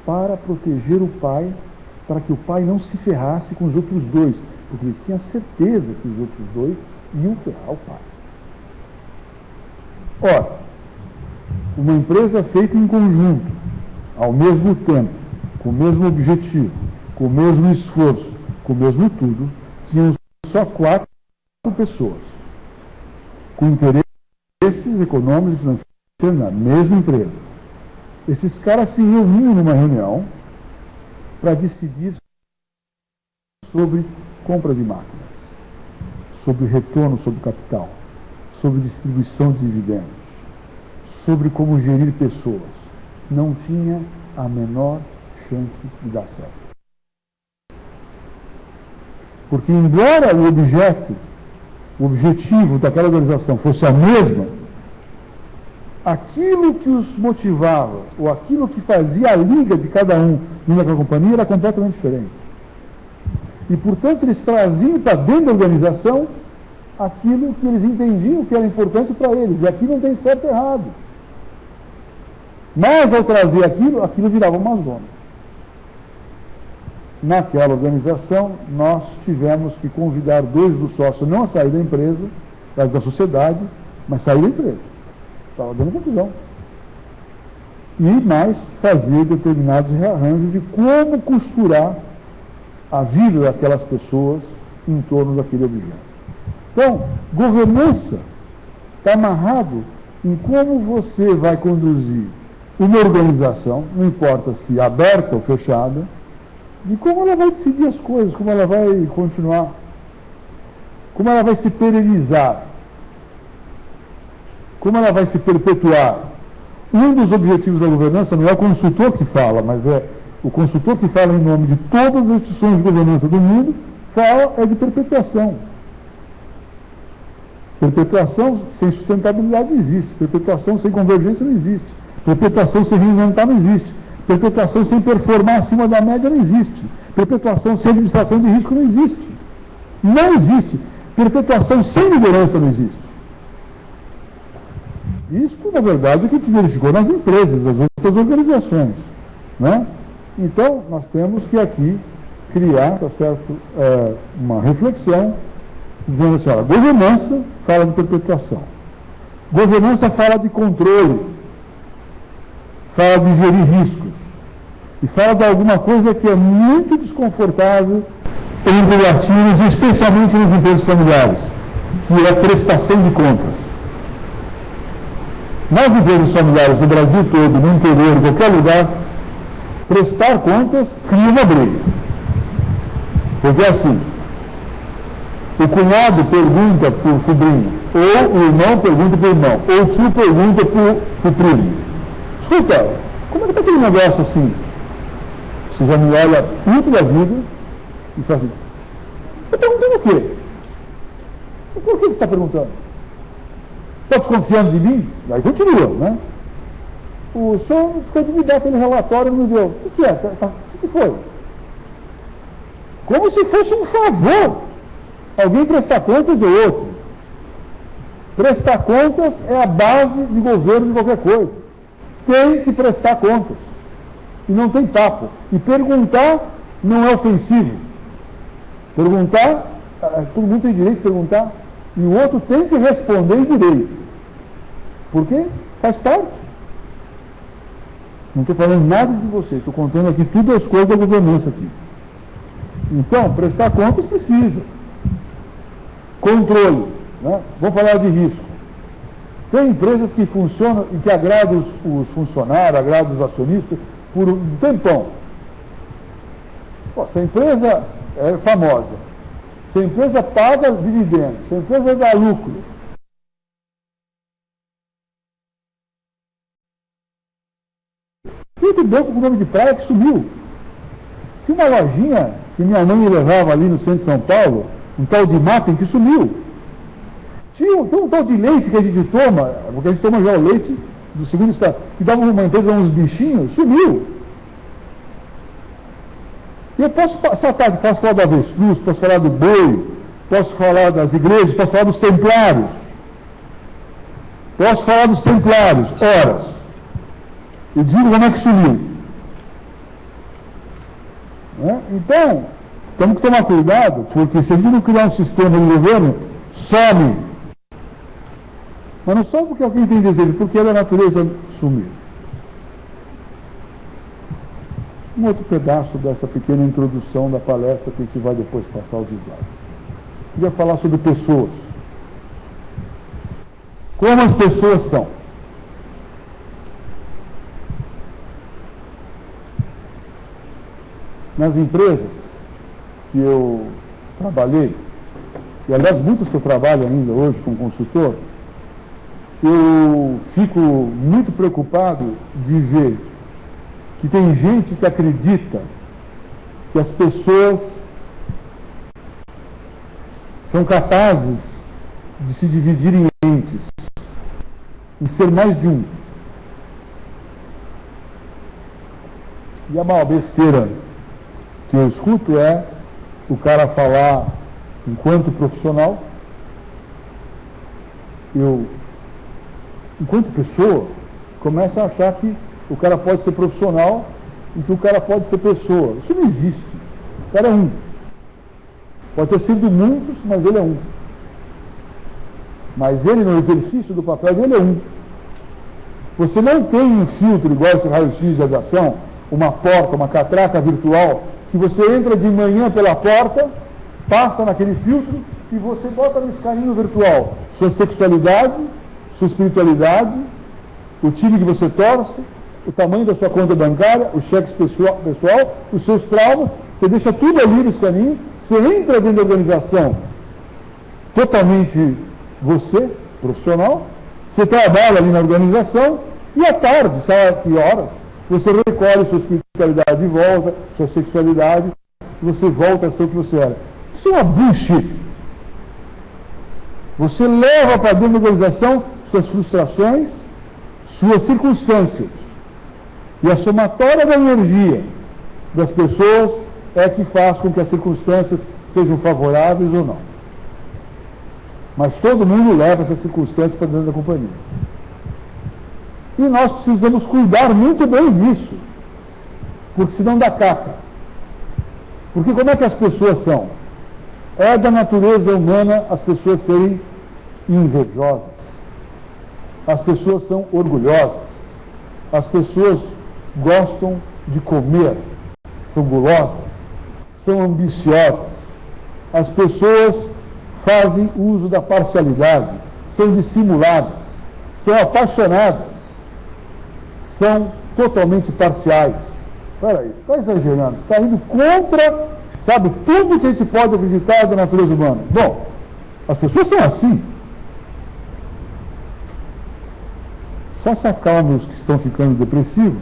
para proteger o pai, para que o pai não se ferrasse com os outros dois, porque ele tinha certeza que os outros dois iam ferrar o pai. Ora, uma empresa feita em conjunto, ao mesmo tempo, com o mesmo objetivo, com o mesmo esforço, com o mesmo tudo, tinham só 4 pessoas, com interesses econômicos e na mesma empresa. Esses caras se reuniam numa reunião para decidir sobre compra de máquinas, sobre retorno sobre capital, sobre distribuição de dividendos, sobre como gerir pessoas. Não tinha a menor chance de dar certo. Porque, embora o objetivo daquela organização fosse a mesma, aquilo que os motivava, ou aquilo que fazia a liga de cada um naquela companhia era completamente diferente. E, portanto, eles traziam para dentro da organização aquilo que eles entendiam que era importante para eles. E aqui não tem certo e errado. Mas, ao trazer aquilo virava uma zona. Naquela organização, nós tivemos que convidar 2 dos sócios não a sair da empresa, da sociedade, mas sair da empresa. Estava dando confusão. E mais fazer determinados rearranjos de como costurar a vida daquelas pessoas em torno daquele objeto. Então, governança está amarrado em como você vai conduzir uma organização, não importa se aberta ou fechada, de como ela vai decidir as coisas, como ela vai continuar, como ela vai se perenizar, como ela vai se perpetuar. Um dos objetivos da governança não é o consultor que fala, mas é o consultor que fala em nome de todas as instituições de governança do mundo, fala é de perpetuação. Perpetuação sem sustentabilidade não existe, perpetuação sem convergência não existe, perpetuação sem reinventar não existe. Perpetuação sem performar acima da média não existe. Perpetuação sem administração de risco não existe. Não existe. Perpetuação sem liderança não existe. Isso, na verdade, é o que a gente verificou nas empresas, nas outras organizações. Né? Então, nós temos que aqui criar, tá certo, uma reflexão, dizendo assim, olha, governança fala de perpetuação. Governança fala de controle, fala de gerir riscos, e fala de alguma coisa que é muito desconfortável entre latinos, especialmente nas empresas familiares, que é a prestação de contas. Nas empresas familiares do Brasil todo, no interior, em qualquer lugar, prestar contas cria uma briga. Porque é assim, o cunhado pergunta para o sobrinho, ou o irmão pergunta para o irmão, ou o tio pergunta para o primo. Escuta, como é que está aquele negócio assim? Você já me olha tudo da vida e fala assim, está perguntando o quê? Por que você está perguntando? Está desconfiando de mim? Aí continua, né? O senhor ficou de me dar aquele relatório e me deu. O que é? O que foi? Como se fosse um favor. Alguém prestar contas ou outro. Prestar contas é a base de governo de qualquer coisa. Tem que prestar contas. E não tem papo. E perguntar não é ofensivo. Perguntar, todo mundo tem direito de perguntar, e o outro tem que responder em direito. Por quê? Faz parte. Não estou falando nada de você, estou contando aqui tudo as coisas da governança aqui. Então, prestar contas precisa. Controle. Né? Vamos falar de risco. Tem empresas que funcionam e que agradam os funcionários, agradam os acionistas por um tempão. Pô, se a empresa é famosa, se a empresa paga dividendos, se a empresa dá lucro, tem banco com nome de praia que sumiu. Tinha uma lojinha que minha mãe me levava ali no centro de São Paulo, um tal de Mapping que sumiu. Tem um tal de leite que a gente toma, porque a gente toma já o leite do segundo estado, que dava uma empresa uns bichinhos, sumiu. E eu posso falar da avestruz, posso falar do boi, posso falar das igrejas, posso falar dos templários. Posso falar dos templários, horas. E digo como é que sumiu. Né? Então, temos que tomar cuidado, porque se a gente não criar um sistema de governo, some. Mas não só porque alguém tem desejo, porque a natureza sumiu. Um outro pedaço dessa pequena introdução da palestra que a gente vai depois passar os slides. Queria falar sobre pessoas. Como as pessoas são. nas empresas que eu trabalhei, e aliás muitas que eu trabalho ainda hoje como consultor, eu fico muito preocupado de ver que tem gente que acredita que as pessoas são capazes de se dividir em entes, em ser mais de um. E a maior besteira que eu escuto é o cara falar enquanto profissional, eu, enquanto pessoa, começa a achar que o cara pode ser profissional e que o cara pode ser pessoa. Isso não existe. O cara é um. Pode ter sido muitos, mas ele é um. Mas ele, no exercício do papel dele, é um. Você não tem um filtro igual esse raio-x de aviação, uma porta, uma catraca virtual, que você entra de manhã pela porta, passa naquele filtro e você bota no escaninho virtual sua sexualidade, sua espiritualidade, o time que você torce, o tamanho da sua conta bancária, o cheque pessoal, os seus traumas, você deixa tudo ali no escaninho, você entra dentro da organização totalmente você, profissional, você trabalha ali na organização e à tarde, sabe a que horas, você recolhe sua espiritualidade de volta, sua sexualidade, e você volta a ser o que você era. Isso é uma bullshit. Você leva para dentro da organização suas frustrações, suas circunstâncias. E a somatória da energia das pessoas é que faz com que as circunstâncias sejam favoráveis ou não. Mas todo mundo leva essas circunstâncias para dentro da companhia. E nós precisamos cuidar muito bem disso, porque senão dá caca. Porque como é que as pessoas são? É da natureza humana as pessoas serem invejosas. As pessoas são orgulhosas. As pessoas gostam de comer, são gulosas, são ambiciosas. As pessoas fazem uso da parcialidade, são dissimuladas, são apaixonadas, são totalmente parciais. Espera aí, você está exagerando, você está indo contra, sabe, tudo que a gente pode acreditar da natureza humana. Bom, as pessoas são assim. Só se acalmem os que estão ficando depressivos,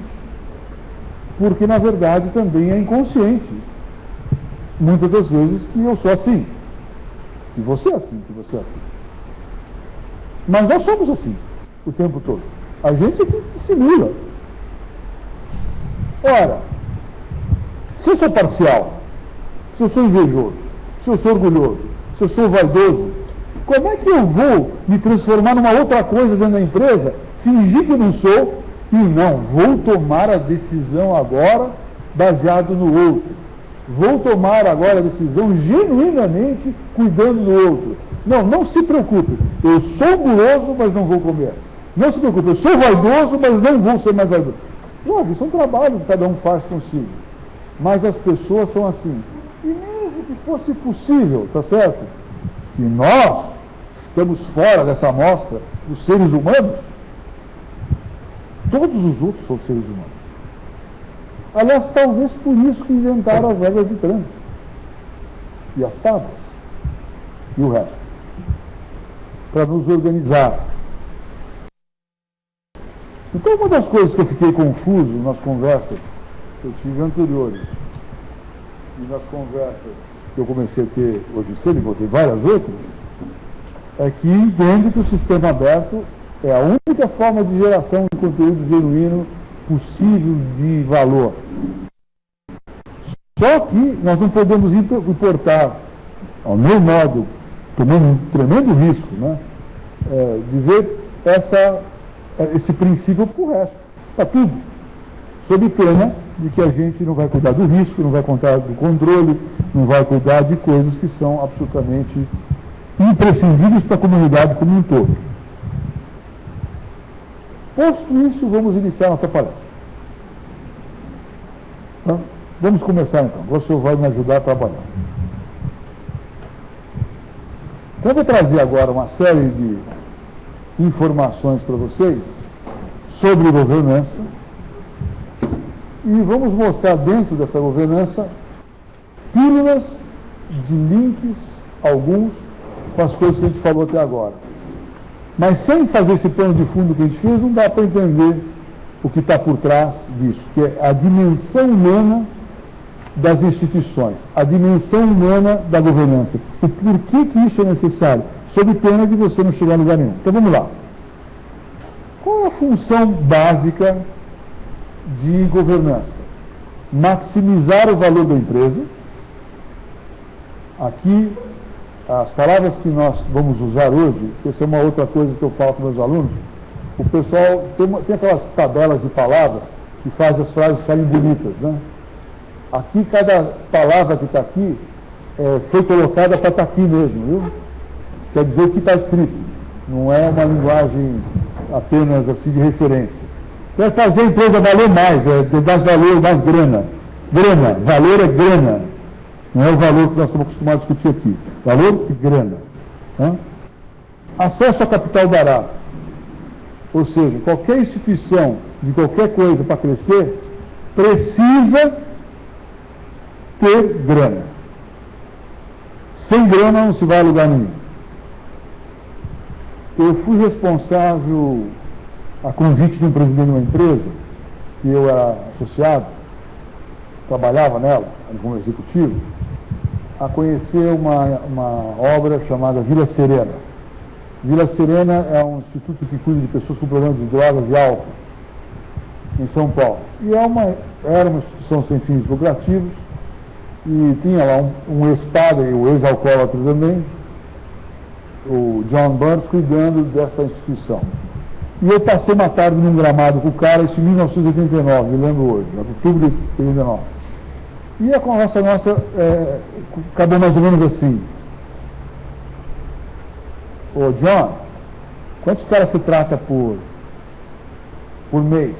porque na verdade também é inconsciente. Muitas das vezes que eu sou assim, que você é assim, que você é assim. Mas nós somos assim, o tempo todo. A gente é que simula. Ora, se eu sou parcial, se eu sou invejoso, se eu sou orgulhoso, se eu sou vaidoso, como é que eu vou me transformar numa outra coisa dentro da empresa, fingir que não sou, e não, vou tomar a decisão agora baseado no outro. Vou tomar agora a decisão genuinamente cuidando do outro. Não, não se preocupe, eu sou guloso, mas não vou comer. Não se preocupe, eu sou vaidoso, mas não vou ser mais vaidoso. Lógico, isso é um trabalho que cada um faz consigo. Mas as pessoas são assim. E mesmo que fosse possível, tá certo? Que nós estamos fora dessa amostra dos seres humanos, todos os outros são seres humanos. Aliás, talvez por isso que inventaram as regras de trânsito. E as tábuas. E o resto. Para nos organizar. Então, uma das coisas que eu fiquei confuso nas conversas que eu tive anteriores e nas conversas que eu comecei a ter hoje cedo, e vou ter várias outras, é que entendo que o sistema aberto é a única forma de geração de conteúdo genuíno possível de valor. Só que nós não podemos importar, ao meu modo, tomando um tremendo risco, né, de ver esse princípio para o resto, para tudo, sob pena de que a gente não vai cuidar do risco, não vai cuidar do controle, não vai cuidar de coisas que são absolutamente imprescindíveis para a comunidade como um todo. Posto isso, vamos iniciar nossa palestra. Então, vamos começar então. O senhor vai me ajudar a trabalhar. Então, eu vou trazer agora uma série de informações para vocês sobre governança e vamos mostrar dentro dessa governança pílulas de links, alguns, com as coisas que a gente falou até agora. Mas sem fazer esse plano de fundo que a gente fez, não dá para entender o que está por trás disso, que é a dimensão humana das instituições, a dimensão humana da governança. E por que isso é necessário? Sob pena de você não chegar a lugar nenhum. Então vamos lá. Qual é a função básica de governança? Maximizar o valor da empresa. Aqui, as palavras que nós vamos usar hoje, essa é uma outra coisa que eu falo para os meus alunos, o pessoal tem aquelas tabelas de palavras que faz as frases ficarem bonitas, né? Aqui, cada palavra que está aqui foi colocada para estar aqui mesmo, viu? Quer dizer o que está escrito. Não é uma linguagem apenas assim de referência. Quer fazer a empresa valer mais, dar valor, mais grana. Grana, valor é grana. Não é o valor que nós estamos acostumados a discutir aqui. Valor e grana. Né? Acesso a capital barato. Ou seja, qualquer instituição de qualquer coisa para crescer precisa ter grana. Sem grana não se vai a lugar nenhum. Eu fui responsável, a convite de um presidente de uma empresa, que eu era associado, trabalhava nela, como executivo, a conhecer uma obra chamada Vila Serena. Vila Serena é um instituto que cuida de pessoas com problemas de drogas e álcool, em São Paulo. E era uma instituição sem fins lucrativos, e tinha lá um ex-padre e o ex-alcoólatra também, o John Burns, cuidando desta instituição. E eu passei uma tarde num gramado com o cara, isso em 1989, me lembro hoje, outubro de 89. E a conversa nossa acabou mais ou menos assim. Ô John, quantos caras se trata por mês?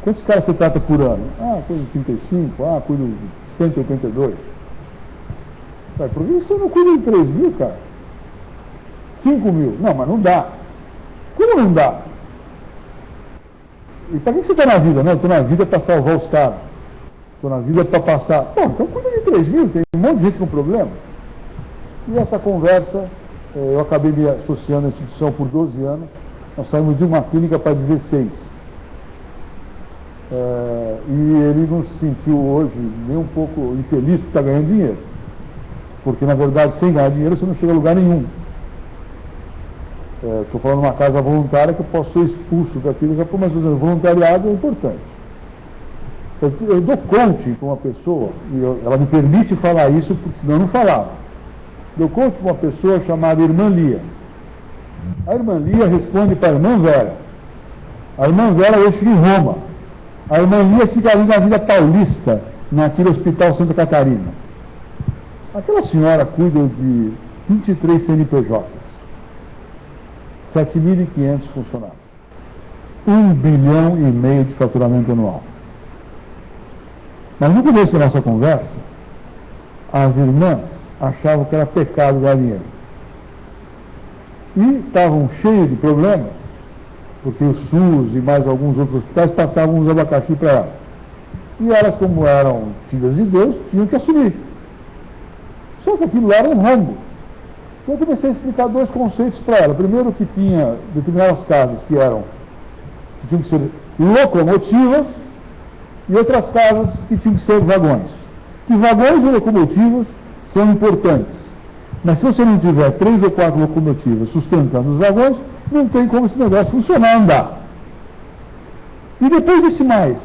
Quantos caras se trata por ano? Coisa de 35, cuido de 182. Por que você não cuida de 3 mil, cara? 5 mil? Não, mas não dá. Como não dá? E para que você está na vida? Não, eu estou na vida para salvar os caras. Estou na vida para passar. Pô, então cuida de 3 mil, tem um monte de gente com problema. E essa conversa, eu acabei me associando à instituição por 12 anos. Nós saímos de uma clínica para 16. E ele não se sentiu hoje nem um pouco infeliz por estar ganhando dinheiro. Porque, na verdade, sem ganhar dinheiro, você não chega a lugar nenhum. Estou falando de uma casa voluntária que eu posso ser expulso daquilo, mas o voluntariado é importante. Eu dou coaching para uma pessoa, e ela me permite falar isso, porque senão eu não falava. Dou coaching para uma pessoa chamada Irmã Lia. A Irmã Lia responde para a Irmã Vera. A Irmã Vera hoje fica em Roma. A Irmã Lia fica ali na Vila Paulista, naquele Hospital Santa Catarina. Aquela senhora cuida de 23 CNPJs. 7.500 funcionários. 1,5 bilhão de faturamento anual. Mas no começo da nossa conversa, as irmãs achavam que era pecado ganhar dinheiro. E estavam cheios de problemas, porque o SUS e mais alguns outros hospitais passavam uns abacaxi para elas. E elas, como eram filhas de Deus, tinham que assumir. Só que aquilo lá era um rombo. Então eu comecei a explicar 2 conceitos para ela. Primeiro, que tinha determinadas casas que tinham que ser locomotivas e outras casas que tinham que ser vagões. Que vagões e locomotivas são importantes. Mas se você não tiver 3 ou 4 locomotivas sustentando os vagões, não tem como esse negócio funcionar, andar. E depois desse mais,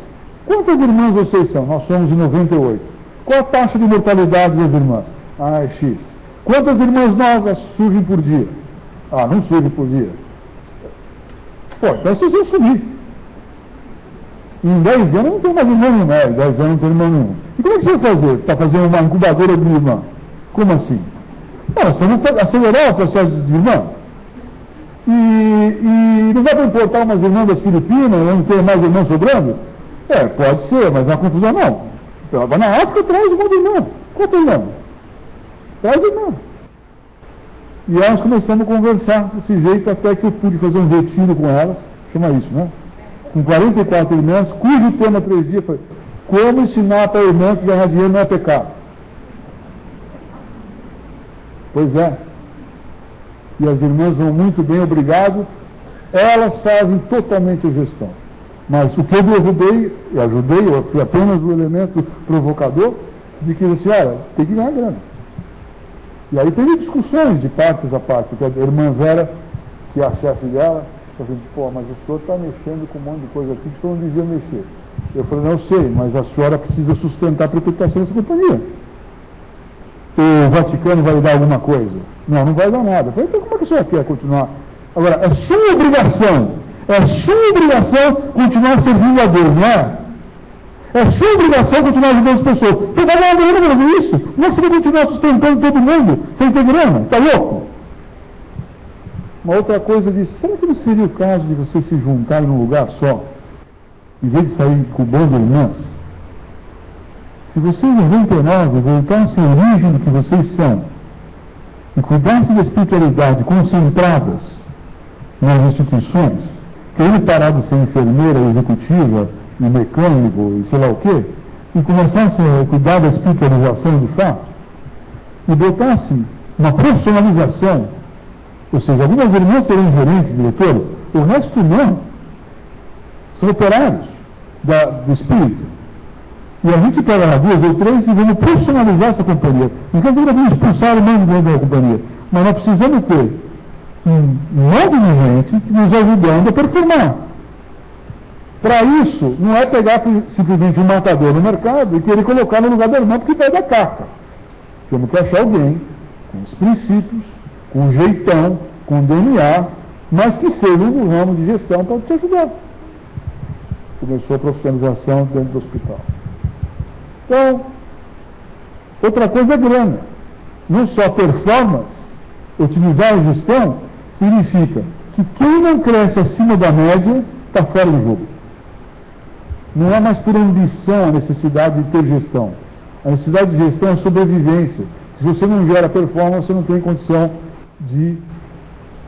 quantas irmãs vocês são? Nós somos de 98. Qual a taxa de mortalidade das irmãs? É X. Quantas irmãs novas surgem por dia? Não surgem por dia. Então vocês vão sumir. Em 10 anos não tem mais irmão nenhum, em 10 anos não tem irmão nenhum. E como é que você vai fazer? Está fazendo uma incubadora de irmã? Como assim? Nós temos que acelerar o processo de irmã. E não vai para importar umas irmãs das Filipinas, não ter mais irmãos sobrando? Pode ser, mas não é uma confusão não. Vai na África, traz um monte de irmão. Quanto irmão? Traz irmão. E aí nós começamos a conversar desse jeito, até que eu pude fazer um retiro com elas, chama isso, né? Com 44 irmãs, cujo tema 3 dias foi como ensinar para a irmã que ganhar dinheiro não é pecado. Pois é. E as irmãs vão muito bem, obrigado. Elas fazem totalmente a gestão. Mas o que eu derrubei, eu ajudei, eu fui apenas o elemento provocador de que assim, olha, tem que ganhar grana. E aí teve discussões de partes a parte, porque a irmã Vera, que é a chefe dela, falou assim, pô, mas o senhor está mexendo com um monte de coisa aqui que o senhor não devia mexer. Eu falei, não, eu sei, mas a senhora precisa sustentar a perpetuação dessa companhia. O Vaticano vai dar alguma coisa? Não, não vai dar nada. Eu falei, então como é que a senhora quer continuar? Agora, é sua obrigação continuar servindo a Deus, não é? É sua obrigação continuar ajudando as pessoas. Você vai ganhar grana para fazer isso? Como é que você vai continuar sustentando todo mundo sem ter grana? Está louco? Uma outra coisa disse, será que não seria o caso de vocês se juntarem num lugar só, em vez de sair cubando irmãs? Se vocês em 99 voltassem à origem do que vocês são e cuidassem da espiritualidade concentradas nas instituições, querendo parar de ser enfermeira, executiva, e mecânico, e sei lá o quê, e começassem a cuidar da espiritualização de fato, e botassem uma profissionalização, ou seja, algumas irmãs seriam gerentes, diretores, o resto não. São operários do espírito. E a gente pega lá 2 ou 3 e vamos profissionalizar essa companhia. Não quer dizer que vamos expulsar o nome dentro da companhia, mas nós precisamos ter um modo de gente nos ajudando a performar. Para isso, não é pegar simplesmente um matador no mercado e querer colocar no lugar da irmã porque vai dar caca. Temos que achar alguém com os princípios, com um jeitão, com DNA, mas que seja no ramo de gestão para te ajudar. Começou a profissionalização dentro do hospital. Então, outra coisa é grana. Não só performance, otimizar a gestão, significa que quem não cresce acima da média está fora do jogo. Não é mais por ambição a necessidade de ter gestão. A necessidade de gestão é sobrevivência. Se você não gera performance, você não tem condição de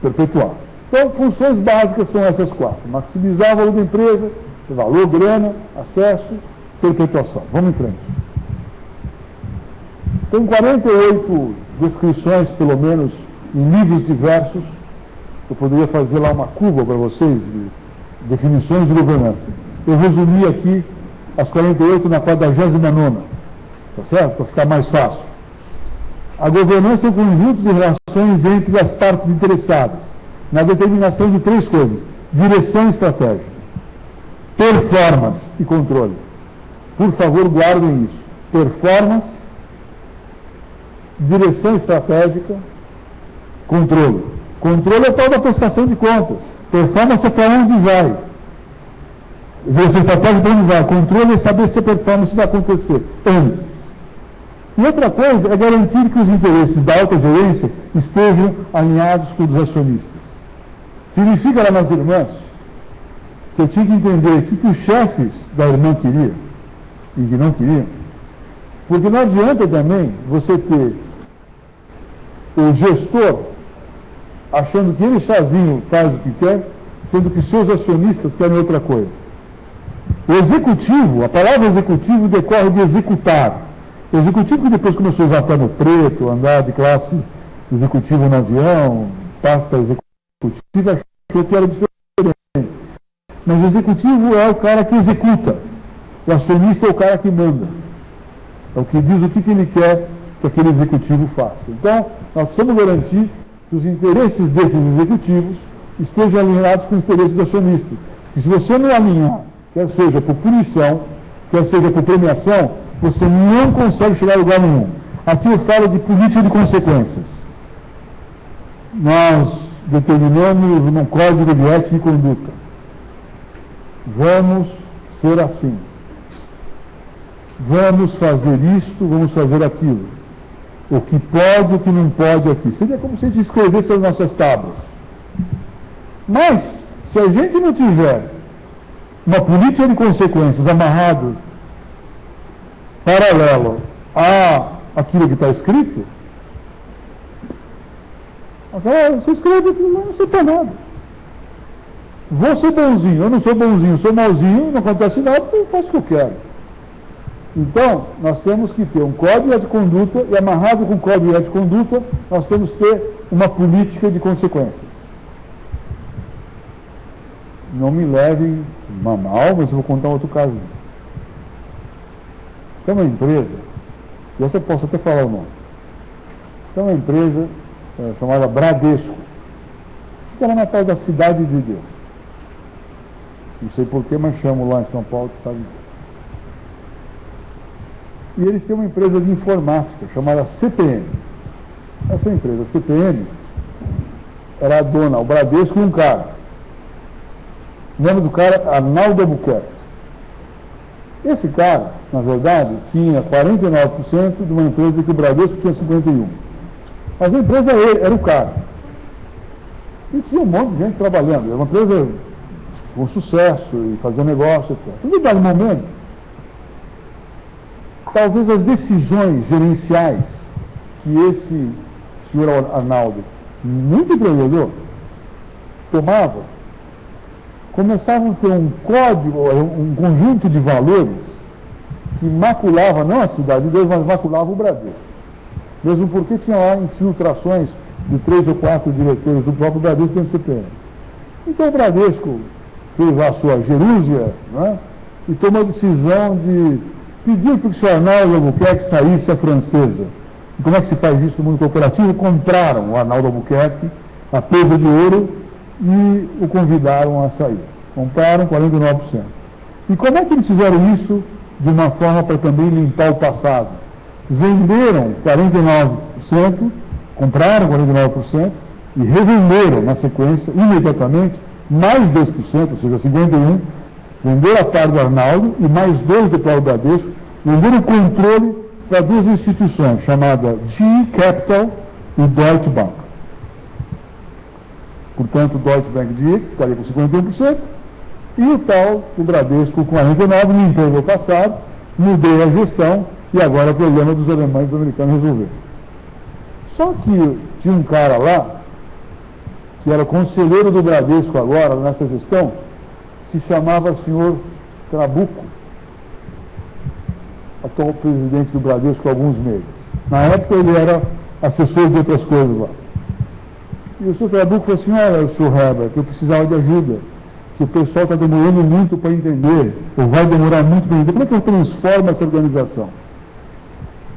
perpetuar. Então, funções básicas são essas 4. Maximizar o valor da empresa, valor, grana, acesso, perpetuação. Vamos em frente. Tem 48 descrições, pelo menos, em livros diversos. Eu poderia fazer lá uma curva para vocês de definições de governança. Eu resumi aqui as 48 na 49ª, tá certo? Para ficar mais fácil. A governança é um conjunto de relações entre as partes interessadas, na determinação de 3 coisas: direção e estratégia, performance e controle. Por favor, guardem isso. Performance, direção estratégica, controle. Controle é o tal da prestação de contas. Performance é para onde vai. Direção estratégica para onde vai. Controle é saber se a performance vai acontecer antes. E outra coisa é garantir que os interesses da alta gerência estejam alinhados com os acionistas. Significa lá nas irmãs que eu tinha que entender o que os chefes da irmã queriam e que não queriam. Porque não adianta também você ter o gestor achando que ele sozinho faz o que quer, sendo que seus acionistas querem outra coisa. O executivo, a palavra executivo decorre de executar. O executivo que depois começou a usar pano preto, andar de classe executiva no avião, pasta executiva, achou que era diferente. Mas o executivo é o cara que executa. O acionista é o cara que manda. É o que diz o que ele quer que aquele executivo faça. Então, nós precisamos garantir que os interesses desses executivos estejam alinhados com os interesses do acionista. E se você não alinhar, quer seja por punição, quer seja por premiação, você não consegue chegar a lugar nenhum. Aqui eu falo de política de consequências. Nós determinamos num código de ética e conduta. Vamos ser assim. Vamos fazer isto, vamos fazer aquilo. O que pode, o que não pode aqui. Seria como se a gente escrevesse as nossas tábuas. Mas, se a gente não tiver uma política de consequências amarrado, paralelo a aquilo que está escrito, você escreve aquilo, não sei para nada. Vou ser bonzinho, eu não sou bonzinho, sou malzinho, não acontece nada, eu faço o que eu quero. Então, nós temos que ter um código de conduta e, amarrado com o código de conduta, nós temos que ter uma política de consequências. Não me levem a mal, mas eu vou contar outro caso. Tem uma empresa, e essa eu posso até falar o nome, tem uma empresa chamada Bradesco, fica lá na tal da Cidade de Deus. Não sei porquê, mas chamo lá em São Paulo de Cidade de Deus. E eles têm uma empresa de informática chamada CPM. Essa empresa, CPM, era a dona, o Bradesco e um cara. O nome do cara, Arnaldo Albuquerque. Esse cara, na verdade, tinha 49% de uma empresa que o Bradesco tinha 51%. Mas a empresa era o cara. E tinha um monte de gente trabalhando. Era uma empresa com sucesso e fazia negócio, etc. Em um dado momento, talvez as decisões gerenciais que esse senhor Arnaldo, muito empreendedor, tomava, começavam a ter um código, um conjunto de valores que maculava, não a Cidade de Deus, mas maculava o Bradesco. Mesmo porque tinha lá infiltrações de 3 ou 4 diretores do próprio Bradesco no CPM. Então o Bradesco fez lá a sua gerúzia, né, e tomou a decisão de pedir para o senhor Arnaldo Albuquerque saísse a francesa. E como é que se faz isso no mundo corporativo? Compraram o Arnaldo Albuquerque a peso de ouro e o convidaram a sair. Compraram 49%. E como é que eles fizeram isso de uma forma para também limpar o passado? Venderam 49%, compraram 49% e revenderam na sequência, imediatamente, mais 2%, ou seja, 51%, venderam a parte do Arnaldo e mais 2% do próprio Bradesco, venderam o controle para duas instituições, chamadas GE Capital e Deutsche Bank. Portanto, o Deutsche Bank GE ficaria com 51%, e o tal, o Bradesco, com 49%, limpou o meu passado, mudei a gestão, e agora o problema dos alemães e dos americanos resolver. Só que tinha um cara lá, que era conselheiro do Bradesco agora, nessa gestão, se chamava senhor Trabuco, atual presidente do Bradesco há alguns meses. Na época ele era assessor de outras coisas lá. E o senhor Trabuco falou assim, olha, senhor Herbert, eu precisava de ajuda, que o pessoal está demorando muito para entender, ou vai demorar muito para entender, como é que eu transformo essa organização?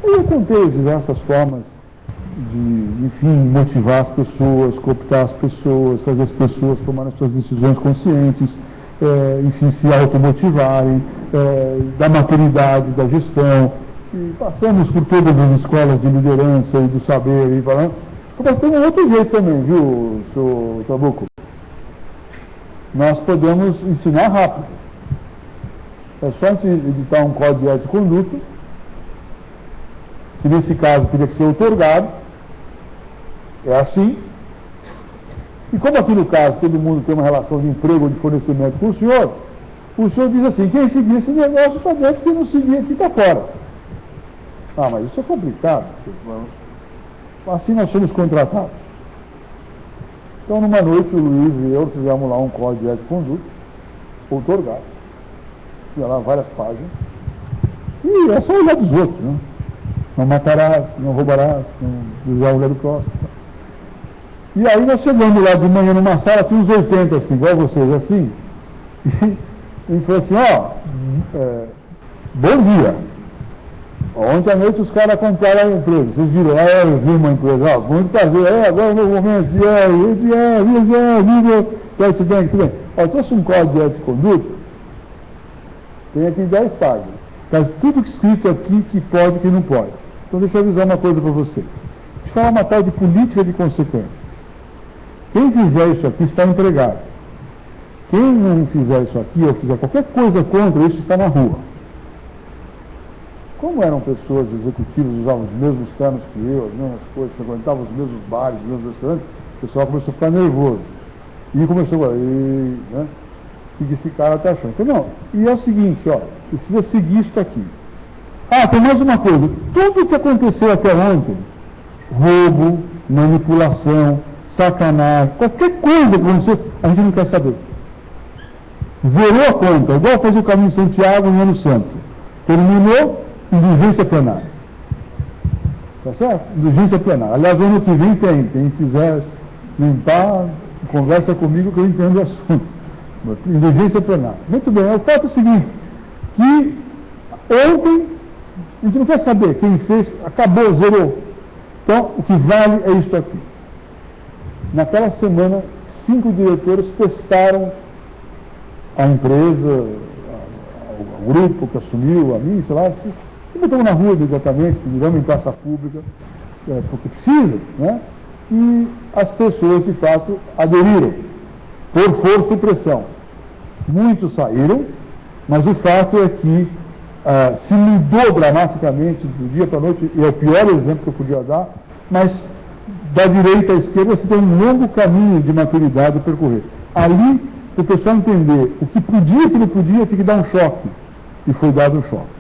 E eu contei diversas formas de, enfim, motivar as pessoas, cooptar as pessoas, fazer as pessoas tomarem suas decisões conscientes, enfim, se automotivarem, da maturidade, da gestão. E passamos por todas as escolas de liderança e do saber, e falando. Mas tem um outro jeito também, viu, senhor Trabuco? Nós podemos ensinar rápido. É só a gente editar um código de ética e conduta, que nesse caso teria que ser outorgado. É assim. E como aqui no caso todo mundo tem uma relação de emprego ou de fornecimento com o senhor diz assim, quem seguir esse negócio está dentro, quem não seguir aqui está fora. Ah, mas isso é complicado. Assim nós somos contratados. Então, numa noite, o Luiz e eu fizemos lá um código de ética e conduta, outorgado. Tinha lá várias páginas. E é só olhar dos outros, né? Não matarás, não roubarás, não usar o olhar do próximo. E aí nós chegamos lá de manhã numa sala, tinha uns 80 assim, igual vocês, assim, e a gente falou assim, bom dia. Ontem à noite os caras compraram a empresa, vocês viram, eu vi uma empresa, muito prazer, agora no momento, tudo bem. Eu trouxe um código de ética e conduta, tem aqui 10 páginas, está tudo escrito aqui que pode e que não pode. Então deixa eu avisar uma coisa para vocês. Deixa eu falar uma tal de política de consequências. Quem fizer isso aqui está empregado. Quem não fizer isso aqui, ou fizer qualquer coisa contra isso, está na rua. Como eram pessoas executivas, usavam os mesmos ternos que eu, as mesmas coisas, frequentavam os mesmos bares, os mesmos restaurantes, o pessoal começou a ficar nervoso. E começou a né? O que esse cara está achando? Então, não. E é o seguinte, precisa seguir isso aqui. Ah, tem mais uma coisa. Tudo o que aconteceu até ontem, roubo, manipulação, sacanagem, qualquer coisa que aconteceu, a gente não quer saber. Zerou a conta, igual fazer o caminho de Santiago no Ano Santo. Terminou, indulgência plenária. Tá certo? Indulgência plenária. Aliás, ano que vem tem. Quem quiser limpar, conversa comigo que eu entendo o assunto. Indulgência plenária. Muito bem. O fato é o seguinte, que ontem, a gente não quer saber quem fez, acabou, zerou. Então, o que vale é isso aqui. Naquela semana, 5 diretores testaram a empresa, o grupo que assumiu, a mim, sei lá, e botaram na rua imediatamente, viramos em praça pública, porque precisa, né? E as pessoas, de fato, aderiram, por força e pressão. Muitos saíram, mas o fato é que se mudou dramaticamente do dia para a noite, e é o pior exemplo que eu podia dar, mas da direita à esquerda você tem um longo caminho de maturidade a percorrer. Ali, o pessoal entender o que podia e o que não podia, tinha que dar um choque, e foi dado um choque.